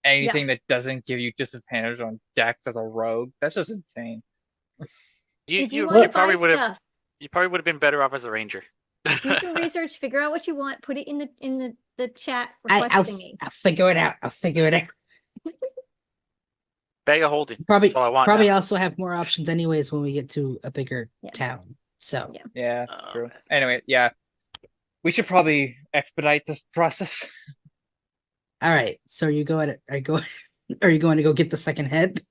Anything that doesn't give you disadvantage on Dex as a rogue, that's just insane. If you You want to probably buy would have stuff, been better off as a ranger. do some research, figure out what you want, put it in the chat I'll requesting me. figure it out. I'll figure it out. Bag of holding. Probably That's all I want probably now. also have more options anyways when we get to a bigger Yeah. town. So Yeah. Yeah, Oh, true. man. Anyway, yeah. We should probably expedite this process. all right. So you go at are you go are you going to go get the second head?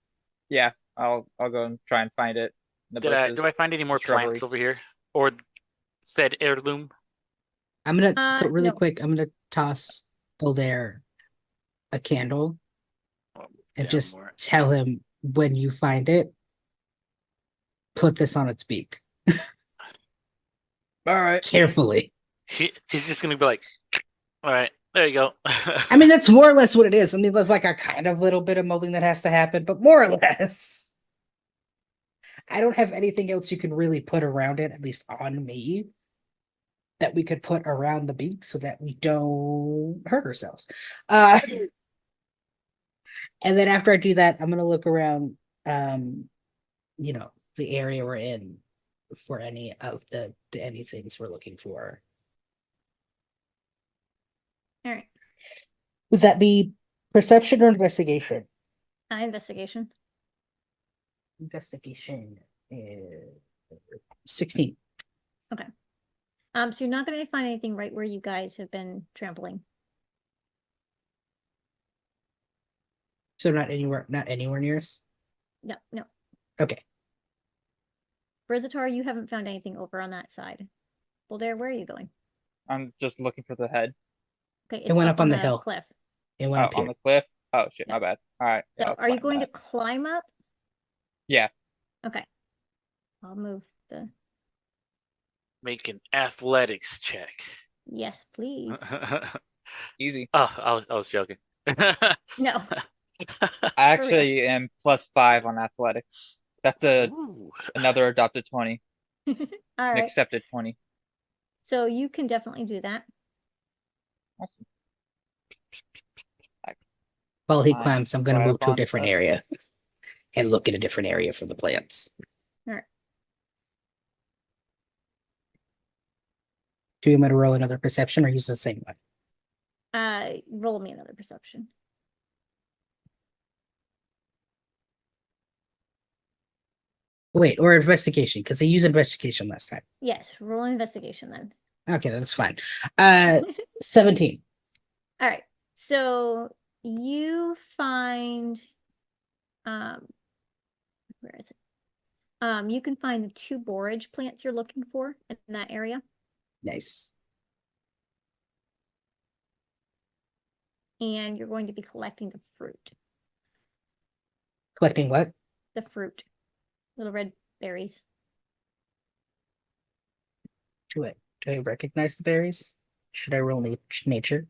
Yeah, I'll go and try and find it in the Do bushes. I find any more shrubbery. plants over here? Or said heirloom? I'm gonna so really No. quick, I'm gonna toss Bouldaire a candle Oh, and damn, just more. tell him when you find it, put this on its beak. All right. Carefully. He's just gonna be like, all right, there you go. I mean, that's more or less what it is. I mean, there's like a kind of little bit of molding that has to happen, but more or less. I don't have anything else you can really put around it, at least on me, that we could put around the beak so that we don't hurt ourselves. And then after I do that, I'm gonna look around, the area we're in for any of any things we're looking for. All right. Would that be perception or investigation? Investigation. Investigation is 16. So you're not going to find anything right where you guys have been trampling. So not anywhere near us. No, no. Okay. Briz-Atar, you haven't found anything over on that side. Bouldaire, where are you going? I'm just looking for the head. Okay, It went up on the the hill. cliff. It went Oh, up on here. the cliff. Oh shit, Yeah. my bad. All right. So Yeah, I'll are you climb going that. to climb up? Yeah. Okay. I'll move the... Make an athletics check. Yes, please. Easy. Oh, I was joking. No. I actually am +5 on athletics. That's Ooh. another adopted 20, All an right. accepted 20. So you can definitely do that. Awesome. While he I climbs, I'm going to grab move to a onto different that. area and look at a different area for the plants. All right. Do you want me to roll another perception or use the same one? Roll me another perception. Wait, or investigation, because I used investigation last time. Yes, roll investigation then. Okay, that's fine. 17. All right. So you find where is it? You can find the 2 borage plants you're looking for in that area. Nice. And you're going to be collecting the fruit. Collecting what? The fruit. Little red berries. Do I recognize the berries? Should I roll nature?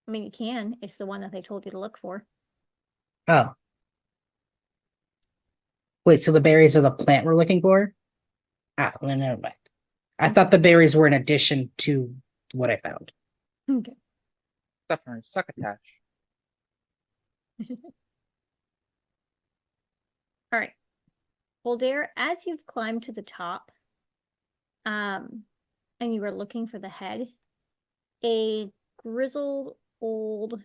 I mean, you can. It's the one that they told you to look for. Oh. Wait, so the berries are the plant we're looking for? Ah, well, never mind. I thought the berries were in addition to what I found. Okay. Suffering succotash. All right. Bouldaire, as you've climbed to the top, and you were looking for the head, a grizzled old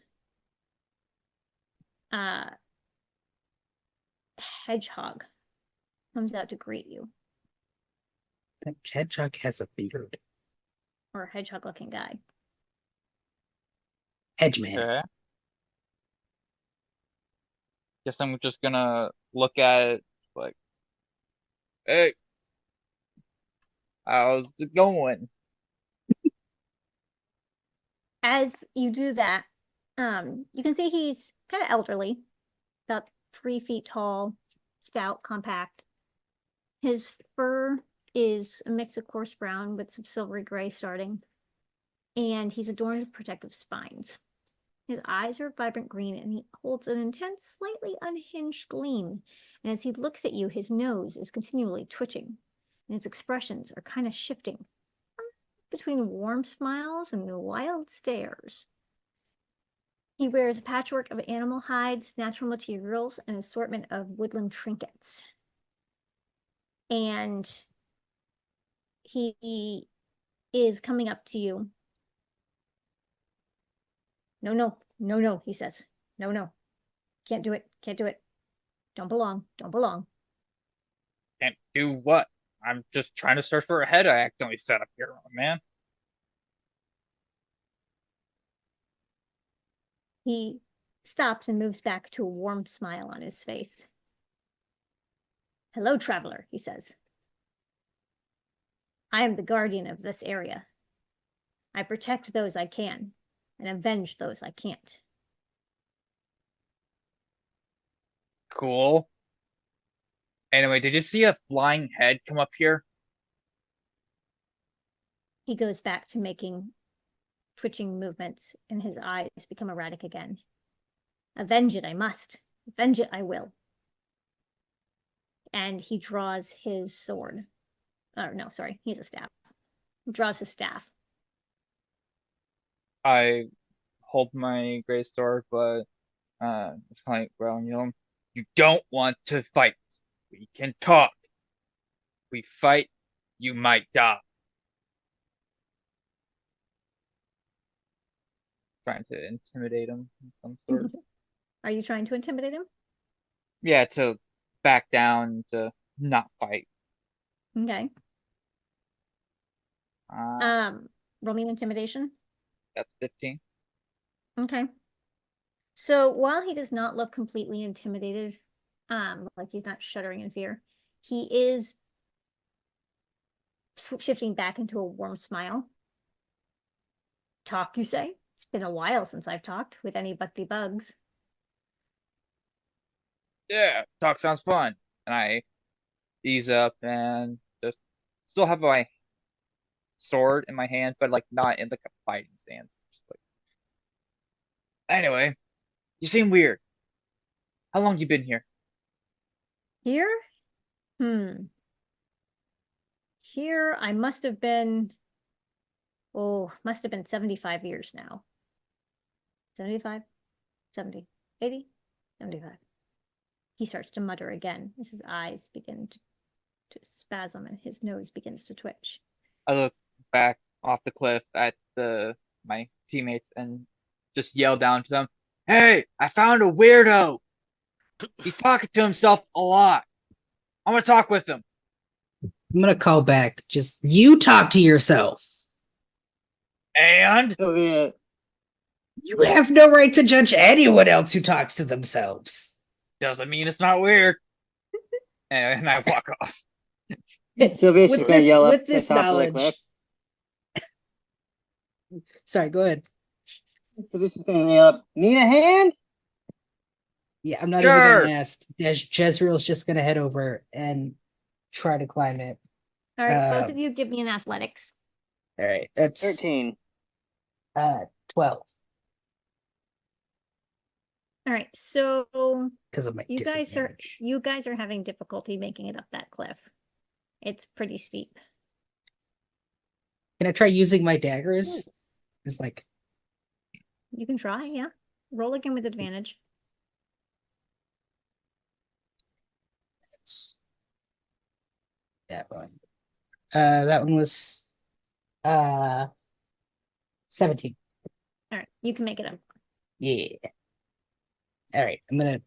hedgehog comes out to greet you, That hedgehog has a beard. or a hedgehog looking guy. Hedgeman. Okay. Guess I'm just gonna look at it like, hey, how's it going? As you do that, you can see he's kind of elderly, about 3 feet tall, stout, compact. His fur is a mix of coarse brown with some silvery gray starting, and he's adorned with protective spines. His eyes are vibrant green, and he holds an intense, slightly unhinged gleam. And as he looks at you, his nose is continually twitching, and his expressions are kind of shifting between warm smiles and wild stares. He wears a patchwork of animal hides, natural materials, and an assortment of woodland trinkets. And he is coming up to you. No, he says. No. Can't do it. Don't belong. Can't do what? I'm just trying to search for a head I accidentally set up here, man. He stops and moves back to a warm smile on his face. Hello, traveler, he says. I am the guardian of this area. I protect those I can and avenge those I can't. Cool. Anyway, did you see a flying head come up here? He goes back to making twitching movements, and his eyes become erratic again. Avenge it I must. Avenge it I will. And he draws his sword. Oh, no, sorry. He has a staff. He draws his staff. I hold my gray sword, but it's kind of like, well, you don't want to fight. We can talk. If we fight, you might die. Trying to intimidate him of some sort. Are you trying to intimidate him? Yeah, to back down, to not fight. Okay. Roll me an intimidation. That's 15. Okay. So while he does not look completely intimidated, like he's not shuddering in fear, he is shifting back into a warm smile. Talk, you say? It's been a while since I've talked with any but the bugs. Yeah, talk sounds fun. And I ease up and just still have my sword in my hand, but like not in like a fighting stance. Just like... Anyway, you seem weird. How long you been here? Here? Here I must have been 75 years now. 75, 70, 80, 75. He starts to mutter again as his eyes begin to spasm and his nose begins to twitch. I look back off the cliff at my teammates and just yell down to them, "Hey, I found a weirdo. He's talking to himself a lot. I'm gonna talk with him." I'm gonna call back. Just you talk to yourself. And Sylvia, You have no right to judge anyone else who talks to themselves. doesn't mean it's not weird. And I walk off. Sylvia's just gonna yell up with the this top of the knowledge. cliff. Sorry, go ahead. Sylvia's just gonna yell up, "Need a hand?" Yeah, I'm not even Sure. gonna ask. Jezreel's just gonna head over and try to climb it. All right, both of you give me an athletics. All right, that's 13. 12 All right, so because of my you guys disadvantage. are having difficulty making it up that cliff. It's pretty steep. Can I try using my daggers? It's like You can try, yeah. Roll again with advantage. that one. That one was 17. All right, you can make it up. Yeah. All right, I'm gonna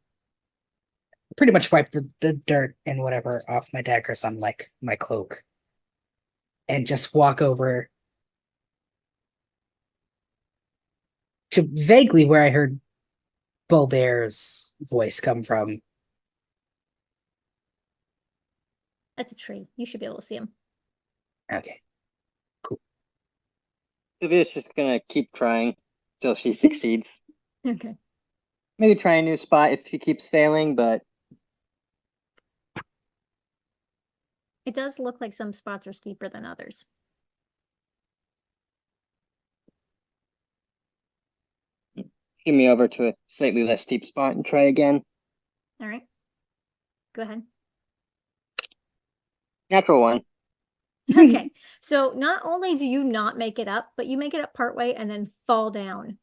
pretty much wipe the dirt and whatever off my daggers on like my cloak, and just walk over to vaguely where I heard Bouldare's voice come from. That's a tree. You should be able to see him. Okay. Sylvia's just gonna keep trying till she succeeds. Okay. Maybe try a new spot if she keeps failing, but It does look like some spots are steeper than others. Give me over to a slightly less steep spot and try again. All right. Go ahead. Natural one. Okay. So not only do you not make it up, but you make it up partway and then fall down,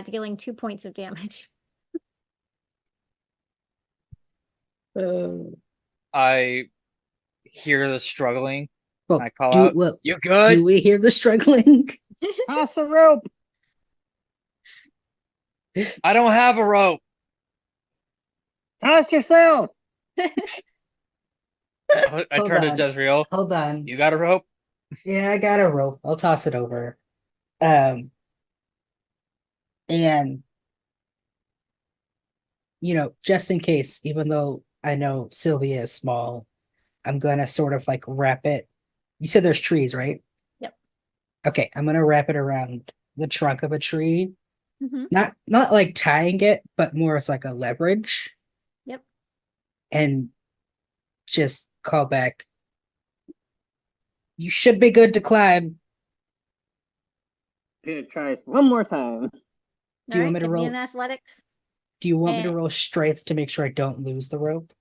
dealing 2 points of damage. I hear the struggling. Well, I call out, well, "You good?" do we hear the struggling? Toss the rope. I don't have a rope. Toss yourself. I Hold turn to on. Jezreel. Hold on. You got a rope? Yeah, I got a rope. I'll toss it over. And just in case, even though I know Sylvia is small, I'm gonna sort of like wrap it. You said there's trees, right? Yep. Okay, I'm gonna wrap it around the trunk of a tree. Mm-hmm. Not like tying it, but more as like a leverage. Yep. And just call back. You should be good to climb. Gonna try this one more time. Do you want me to give me roll? an athletics. Do you want me to Eh. roll strength to make sure I don't lose the rope?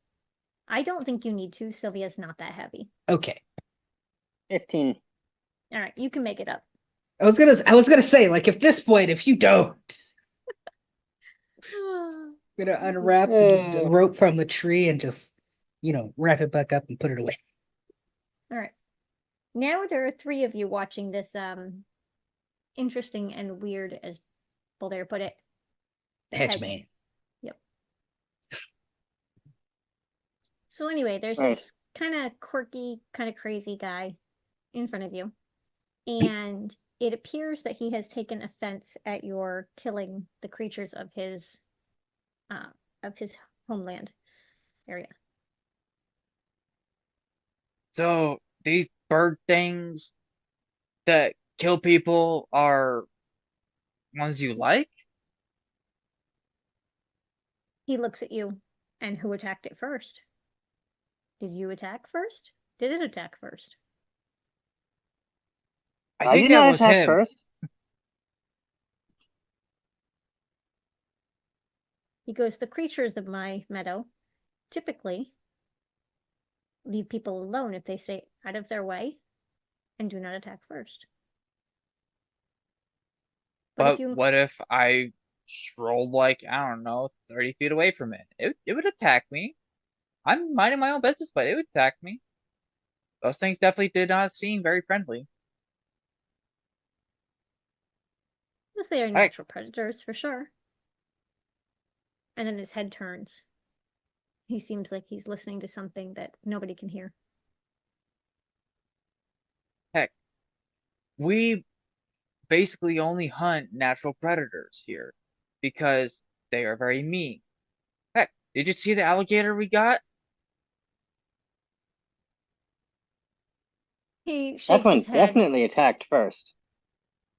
I don't think you need to. Sylvia's not that heavy. Okay. 15. All right, you can make it up. I was gonna say, like, if this point, if you don't, I'm gonna unwrap the rope from the tree and just, wrap it back up and put it away. All right. Now there are 3 of you watching this interesting and weird, as Bouldaire put it. Hedge man. Yep. So anyway, there's Right. this kind of quirky, kind of crazy guy in front of you. And it appears that he has taken offense at your killing the creatures of his homeland area. So these bird things that kill people are ones you like? He looks at you, and who attacked it first? Did you attack first? Did it attack first? I think did that not was attack him. first. He goes, the creatures of my meadow typically leave people alone if they stay out of their way and do not attack first. But if But you what if I strolled like, I don't know, 30 feet away from it? It would attack me. I'm minding my own business, but it would attack me. Those things definitely did not seem very friendly. Because they are natural predators for sure. And then his head turns. He seems like he's listening to something that nobody can hear. Heck, we basically only hunt natural predators here because they are very mean. Heck, did you see the alligator we got? He That shakes one his head. definitely attacked first.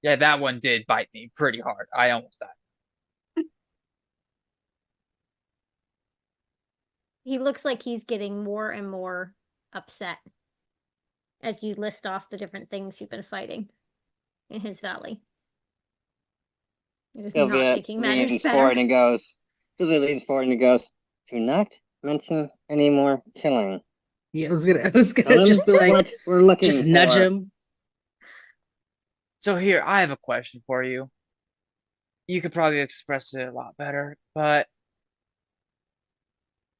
Yeah, that one did bite me pretty hard. I almost died. He looks like he's getting more and more upset as you list off the different things you've been fighting in his valley. It is not Sylvia making matters leans better. forward and goes. Sylvia leans forward and goes. Do not mention any more killing. Yeah, I was gonna Tell him just be like, what we're looking just nudge for. him. So here, I have a question for you. You could probably express it a lot better, but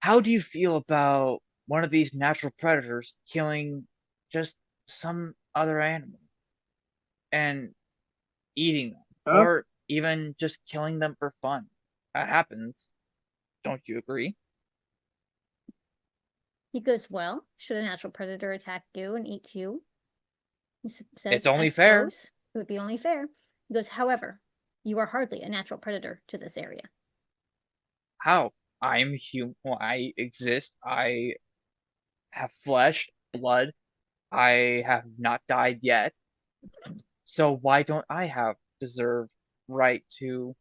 how do you feel about one of these natural predators killing just some other animal and eating them, Huh? or even just killing them for fun? That happens. Don't you agree? He goes, well, should a natural predator attack you and eat you? He says, It's only I fair. suppose it would be only fair. He goes, however, you are hardly a natural predator to this area. How? I'm human. I exist. I have flesh, blood. I have not died yet. So why don't I have deserved right to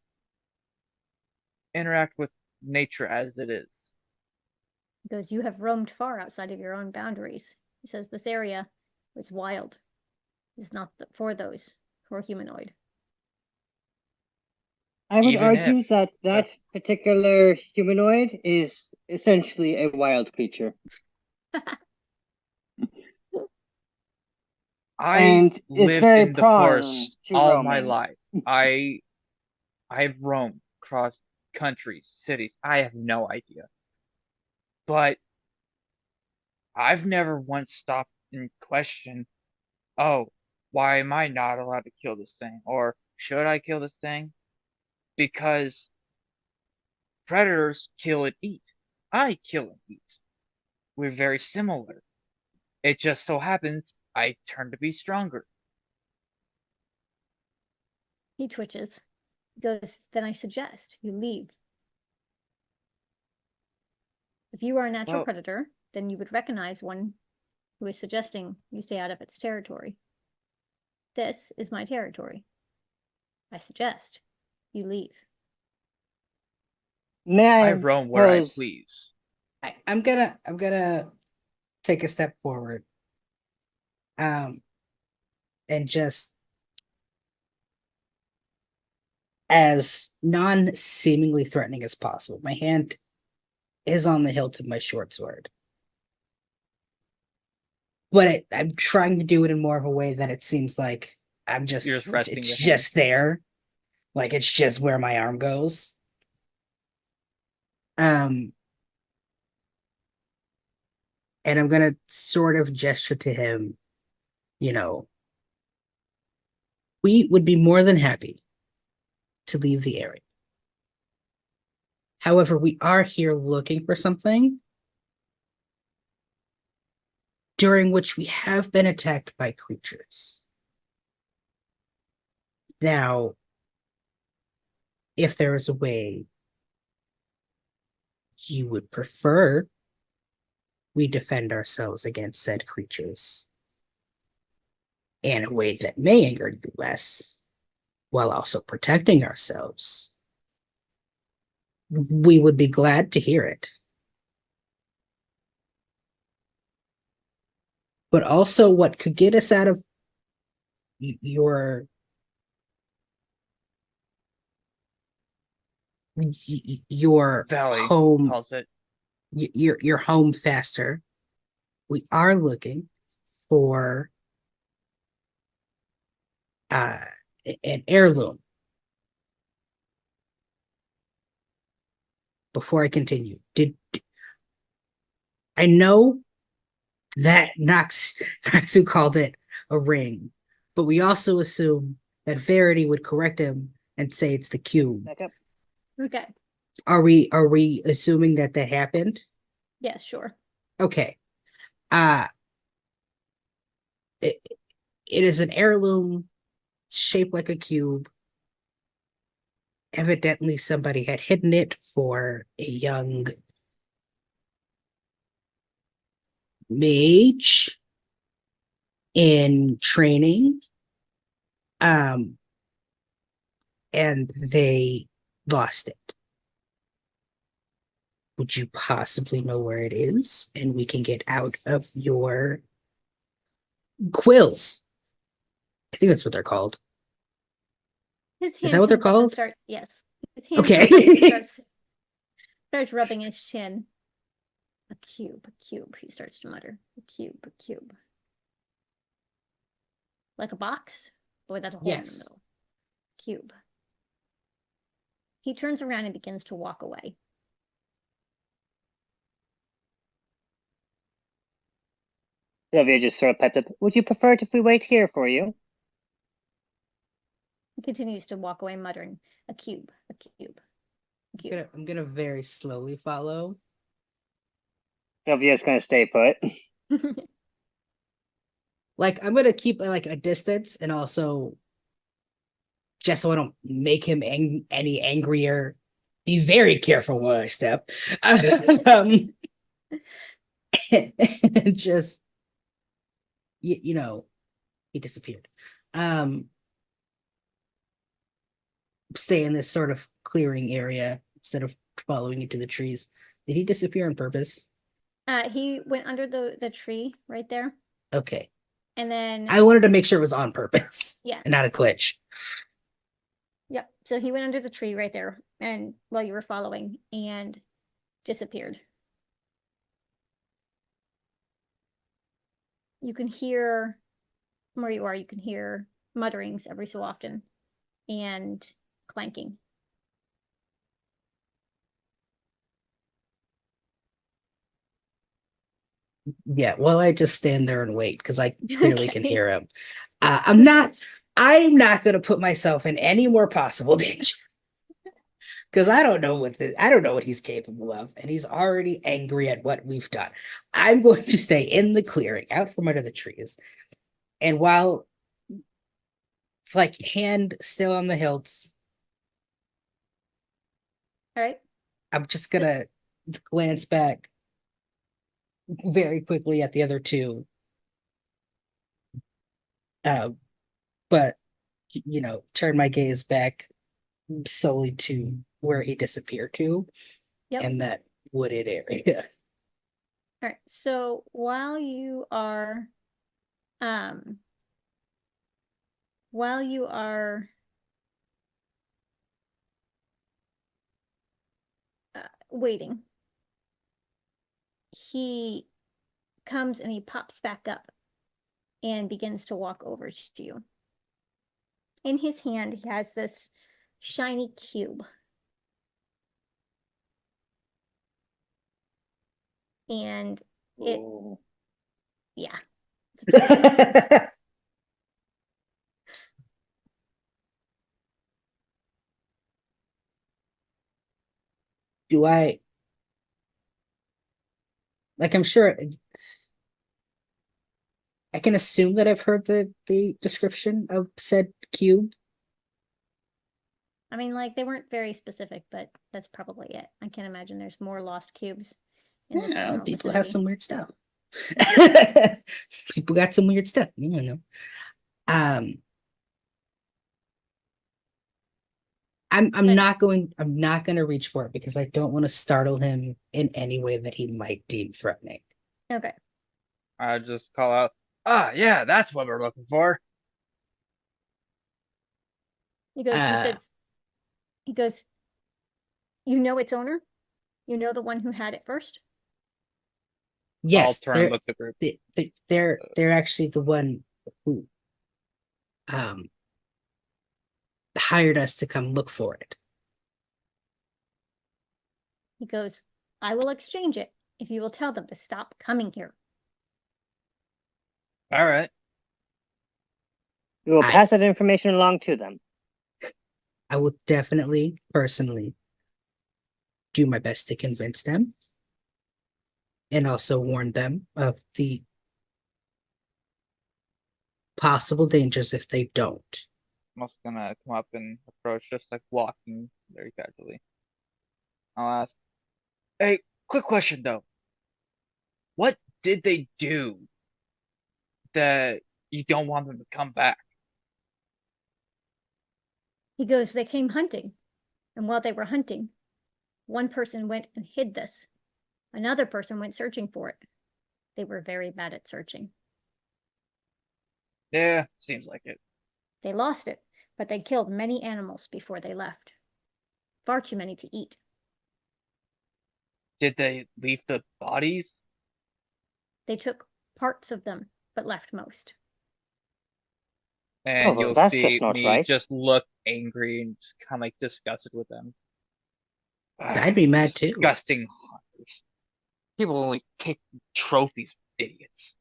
interact with nature as it is? He goes, you have roamed far outside of your own boundaries. He says this area is wild. It's not for those who are humanoid. I would Even argue if- that that particular humanoid is essentially a wild creature. I And it's lived very in the prone forest to all my roaming. life. I've roamed across countries, cities. I have no idea. But I've never once stopped and questioned, oh, why am I not allowed to kill this thing? Or should I kill this thing? Because predators kill and eat. I kill and eat. We're very similar. It just so happens I turn to be stronger. He twitches. He goes, then I suggest you leave. If you are a natural Well- predator, then you would recognize one who is suggesting you stay out of its territory. This is my territory. I suggest you leave. May I I roam where I pose- please. I'm gonna take a step forward. And just as non-seemingly threatening as possible. My hand is on the hilt of my short sword. But I'm trying to do it in more of a way that it seems like I'm just, You're just resting it's your hand. just there. Like it's just where my arm goes. And I'm gonna sort of gesture to him, we would be more than happy to leave the area. However, we are here looking for something during which we have been attacked by creatures. Now, if there is a way you would prefer we defend ourselves against said creatures in a way that may anger you less, while also protecting ourselves, we would be glad to hear it. But also, what could get us out of your Valley home, calls it. your home faster. We are looking for an heirloom. Before I continue, I know that Naxu called it a ring, but we also assume that Verity would correct him and say it's the cube. Back up. Okay. Are we assuming that happened? Yes, sure. Okay. It is an heirloom shaped like a cube. Evidently, somebody had hidden it for a young mage in training. And they lost it. Would you possibly know where it is? And we can get out of your quills. I think that's what they're called. His Is hand that what they're comes up and called? Yes. His hand Okay. comes up and starts rubbing his chin. A cube, he starts to mutter. A cube. Like a box, but without a hole in the Yes. middle. Cube. He turns around and begins to walk away. Sylvia just sort of piped up. Would you prefer it if we wait here for you? He continues to walk away, muttering, a cube. I'm gonna very slowly follow. Sylvia's gonna stay put. Like I'm gonna keep like a distance, and also just so I don't make him any angrier. Be very careful where I step. Just he disappeared. Stay in this sort of clearing area instead of following into the trees. Did he disappear on purpose? He went under the tree right there, Okay. and then I wanted to make sure it was on purpose. Yeah. And not a glitch. yep. So he went under the tree right there, and while you were following, and disappeared. You can hear from where you are. You can hear mutterings every so often, and clanking. Yeah, well, I just stand there and wait because I clearly can Okay. hear him. I'm not going to put myself in any more possible danger because I don't know what he's capable of, and he's already angry at what we've done. I'm going to stay in the clearing, out from under the trees, and while like hand still on the hilts, All right. I'm just gonna glance back very quickly at the other two. But turn my gaze back solely to where he disappeared to, Yep. and that wooded area. All right. So while you are waiting, he comes and he pops back up and begins to walk over to you. In his hand, he has this shiny cube. And it, Ooh. yeah. It's a pretty- Do I like I'm sure I can assume that I've heard the description of said cube. I mean, like, they weren't very specific, but that's probably it. I can't imagine there's more lost cubes in this Yeah, general people have vicinity. some weird stuff. People got some weird stuff. You don't know. I'm So- not going to reach for it because I don't want to startle him in any way that he might deem threatening. Okay. I just call out, yeah, that's what we're looking for. He goes, he goes, you know its owner? You know the one who had it first? I'll Yes, turn and look at the group. they're actually the one who hired us to come look for it. He goes, I will exchange it if you will tell them to stop coming here. All right. We will I- pass that information along to them. I will definitely personally do my best to convince them and also warn them of the possible dangers if they don't. I'm just gonna come up and approach, just like walking very casually. I'll ask, hey, quick question though. What did they do that you don't want them to come back? He goes, they came hunting. And while they were hunting, one person went and hid this. Another person went searching for it. They were very bad at searching. Yeah, seems like it. They lost it, but they killed many animals before they left. Far too many to eat. Did they leave the bodies? They took parts of them, but left most. And well, you'll that's see just not me right. just look angry and just kind of like disgusted with them. I'd be mad too. Disgusting hunters. People only take trophies, idiots.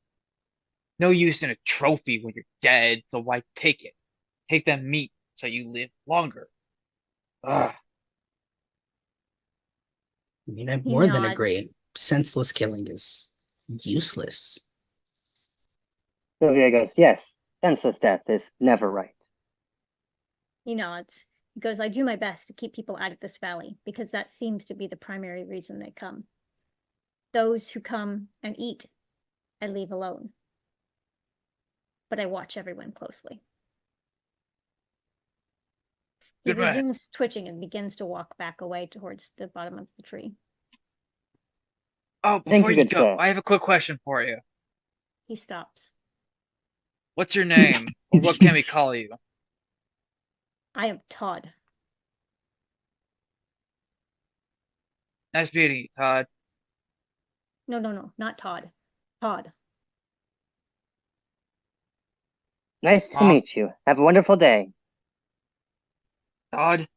No use in a trophy when you're dead, so why take it? Take that meat so you live longer. Ugh. I mean, I'm He more than nods. agree. Senseless killing is useless. Sylvia goes, yes, senseless death is never right. He nods. He goes, I do my best to keep people out of this valley because that seems to be the primary reason they come. Those who come and eat, I leave alone. But I watch everyone closely. He Good man. resumes twitching and begins to walk back away towards the bottom of the tree. Oh, Thank before you, you good go, sir. I have a quick question for you. He stops. What's your name, or what can we call you? I am Todd. Nice meeting you, Todd. No, not Todd. Todd. Nice to Mom? meet you. Have a wonderful day. Todd?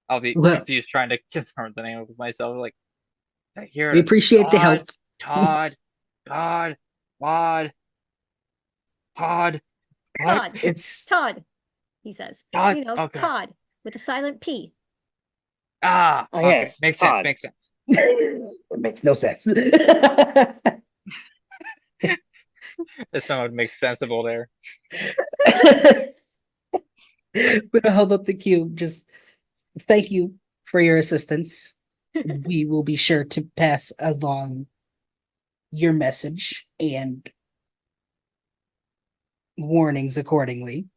I'll be Well, confused trying to confirm the name of myself. Like, I hear we it. appreciate the help. Todd, Todd, Todd, Todd. What? Todd. It's Todd, he says. Todd? You know, Okay. Todd with a silent P. Ah, Oh, okay. yes, Makes sense. Todd. Makes sense. it makes no sense. This one would make sense to Bouldaire. But I hold up the cube. Just thank you for your assistance. We will be sure to pass along your message and warnings accordingly.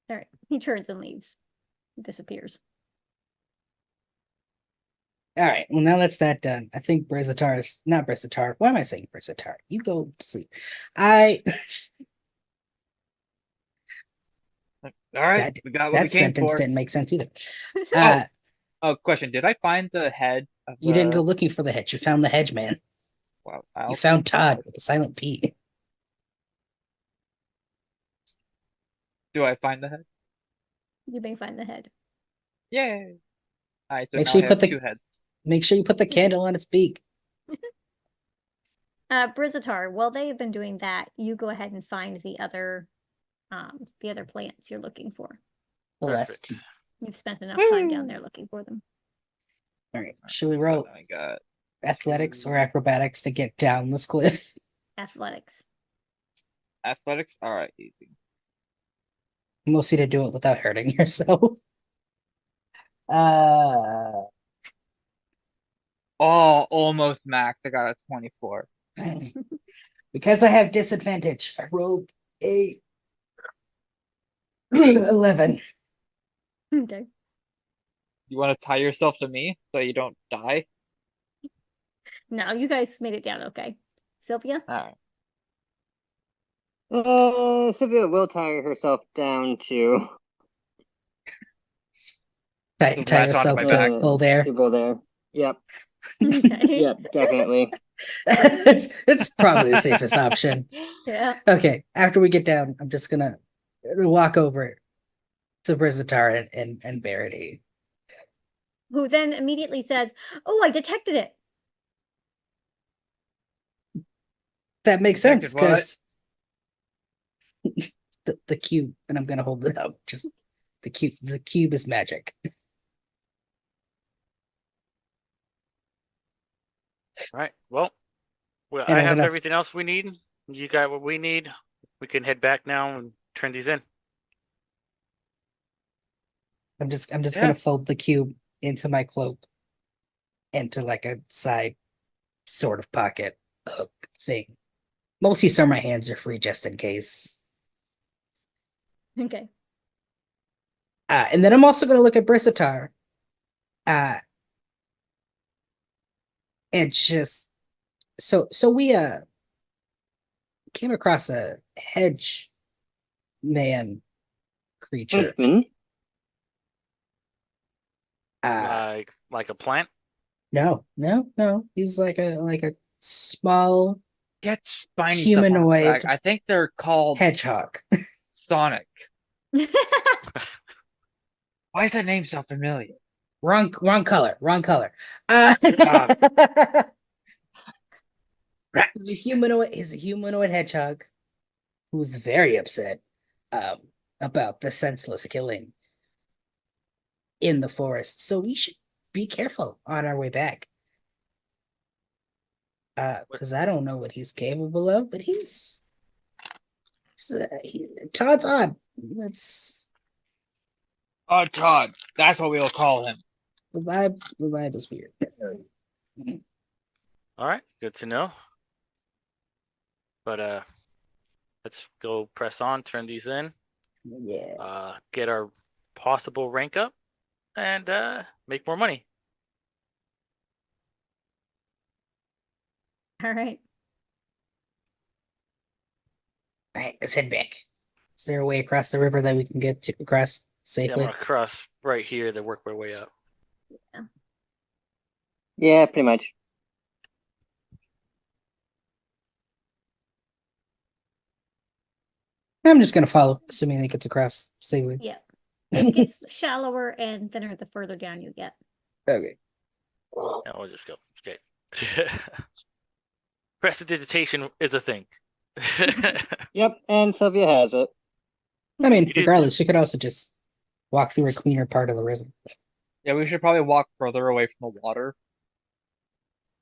All right. He turns and leaves. Disappears. All right. Well, now that's that done. I think Briz-Atar is not Briz-Atar. Why am I saying Briz-Atar? You go to sleep. All right, That, we got what we that came sentence for. didn't make sense either. Uh, Oh, question. Did I find the head of you didn't go the... looking for the hedge. You found the hedge man. Wow, You found Todd with a silent P. do I find the head? You may find the head. Yay! Alright, so Make now sure I you have put the- two heads. Make sure you put the candle on its beak. Briz-Atar, while they have been doing that, you go ahead and find the other plants you're looking for. The rest. Perfect. You've spent enough time down there looking for them. All right. Should we So roll now I got athletics or acrobatics to get down this cliff? Athletics. athletics. Alright, easy. Mostly to do it without hurting yourself. Uh, Oh, almost max. I got a 24. because I have disadvantage, I rolled a 11. Okay. You want to tie yourself to me so you don't die? No, you guys made it down okay. Sylvia? Alright. Sylvia will tie herself down to Tie Just latch onto yourself my to back. Bouldaire. To Bouldaire. Yep. Okay. Yep, definitely. it's probably the safest option. Yeah. Okay, after we get down, I'm just gonna walk over to Briz-Atar and Verity. Who then immediately says, "Oh, I detected it." That makes Detected sense what? because the cube, and I'm gonna hold it up. Just the cube is magic. Right. Well, And I I'm have gonna everything else we need. You got what we need. We can head back now and turn these in. I'm just Yeah. gonna fold the cube into my cloak into like a side sort of pocket hook thing. Mostly so my hands are free just in case. Okay. And then I'm also gonna look at Briz-Atar. And just so we came across a hedge man creature. Huntsman. Like a plant. No. He's like a small Get spiny stuff on his humanoid back. I think they're called hedgehog. Sonic. Why is that name so familiar? Wrong color. He's a humanoid hedgehog who's very upset about the senseless killing in the forest. So we should be careful on our way back. Because I don't know what he's capable of, but Todd's odd. That's Oh, Todd. That's what we'll call him. the vibe. The vibe is weird. All right. Good to know. But let's go press on. Turn these in. Yeah. Get our possible rank up. and make more money. All right. All right, let's head back. Is there a way across the river that we can get to across Yeah, I'm safely? gonna cross right here, then work my way up. Yeah, pretty much. I'm just gonna follow, assuming it gets across safely. Yeah. It gets shallower and thinner the further down you get. Okay. Yeah, we'll just go. Okay. Prestidigitation is a thing. Yep, and Sylvia has it. I mean, You did regardless, you could also just walk through a cleaner part of the river. Yeah, we should probably walk further away from the water.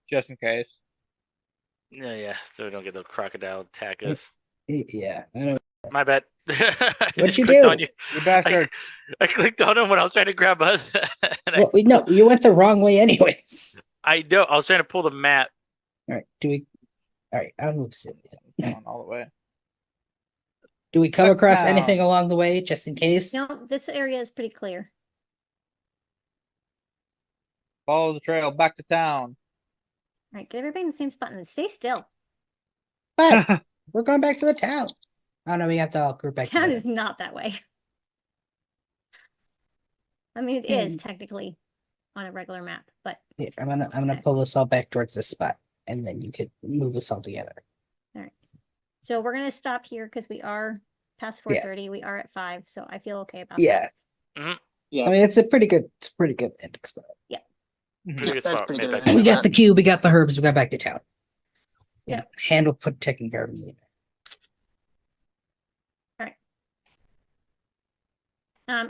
Just in case. Yeah, so we don't get the crocodile attack us. Yeah. I know. My bad. I What'd just you clicked do? on you. You bastard. I clicked on him when I was trying to grab us. and Well, no, you went the wrong way anyways. I know. I was trying to pull the map. All right, do we? All right, I'll move Sylvia. Going all the way. Do we come Back across down. anything along the way, just in case? No, this area is pretty clear. Follow the trail back to town. All right, get everybody in the same spot and stay still. But we're going back to the town. Oh no, we have to all group back Town together. is not that way. I mean, it is technically on a regular map, but Here, I'm gonna Okay. pull us all back towards this spot, and then you could move us all together. so we're gonna stop here because we are past Yeah. 4:30. We are at 5, so I feel okay about Yeah, Yeah. I mean it's a pretty good ending spot. Pretty good that's spot. pretty Made good. back to We town. got the cube, we got the herbs, we got back to town. Yeah, Yep. handle put taking care of them.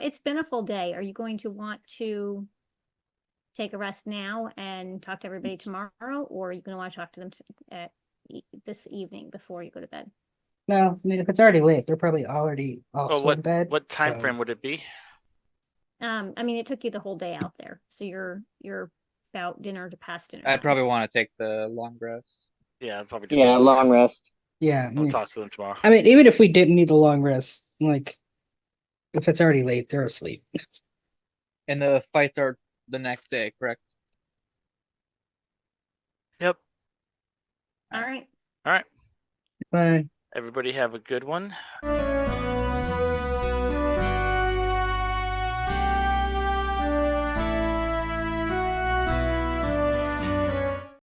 It's been a full day. Are you going to want to take a rest now and talk to everybody tomorrow, or are you going to want to talk to them this evening before you go to bed? No, I mean if it's already late, they're probably already also Well, in bed. what time so- frame would it be? I mean, it took you the whole day out there, so you're about dinner to past dinner. I'd time. probably want to take the long rest. Yeah, I'd probably do Yeah, the long rest. Yeah, I'll talk to them tomorrow. I mean, even if we didn't need a long rest, like if it's already late, they're asleep. And the fights are the next day, correct? Yep. All right. All right. Bye. Everybody have a good one.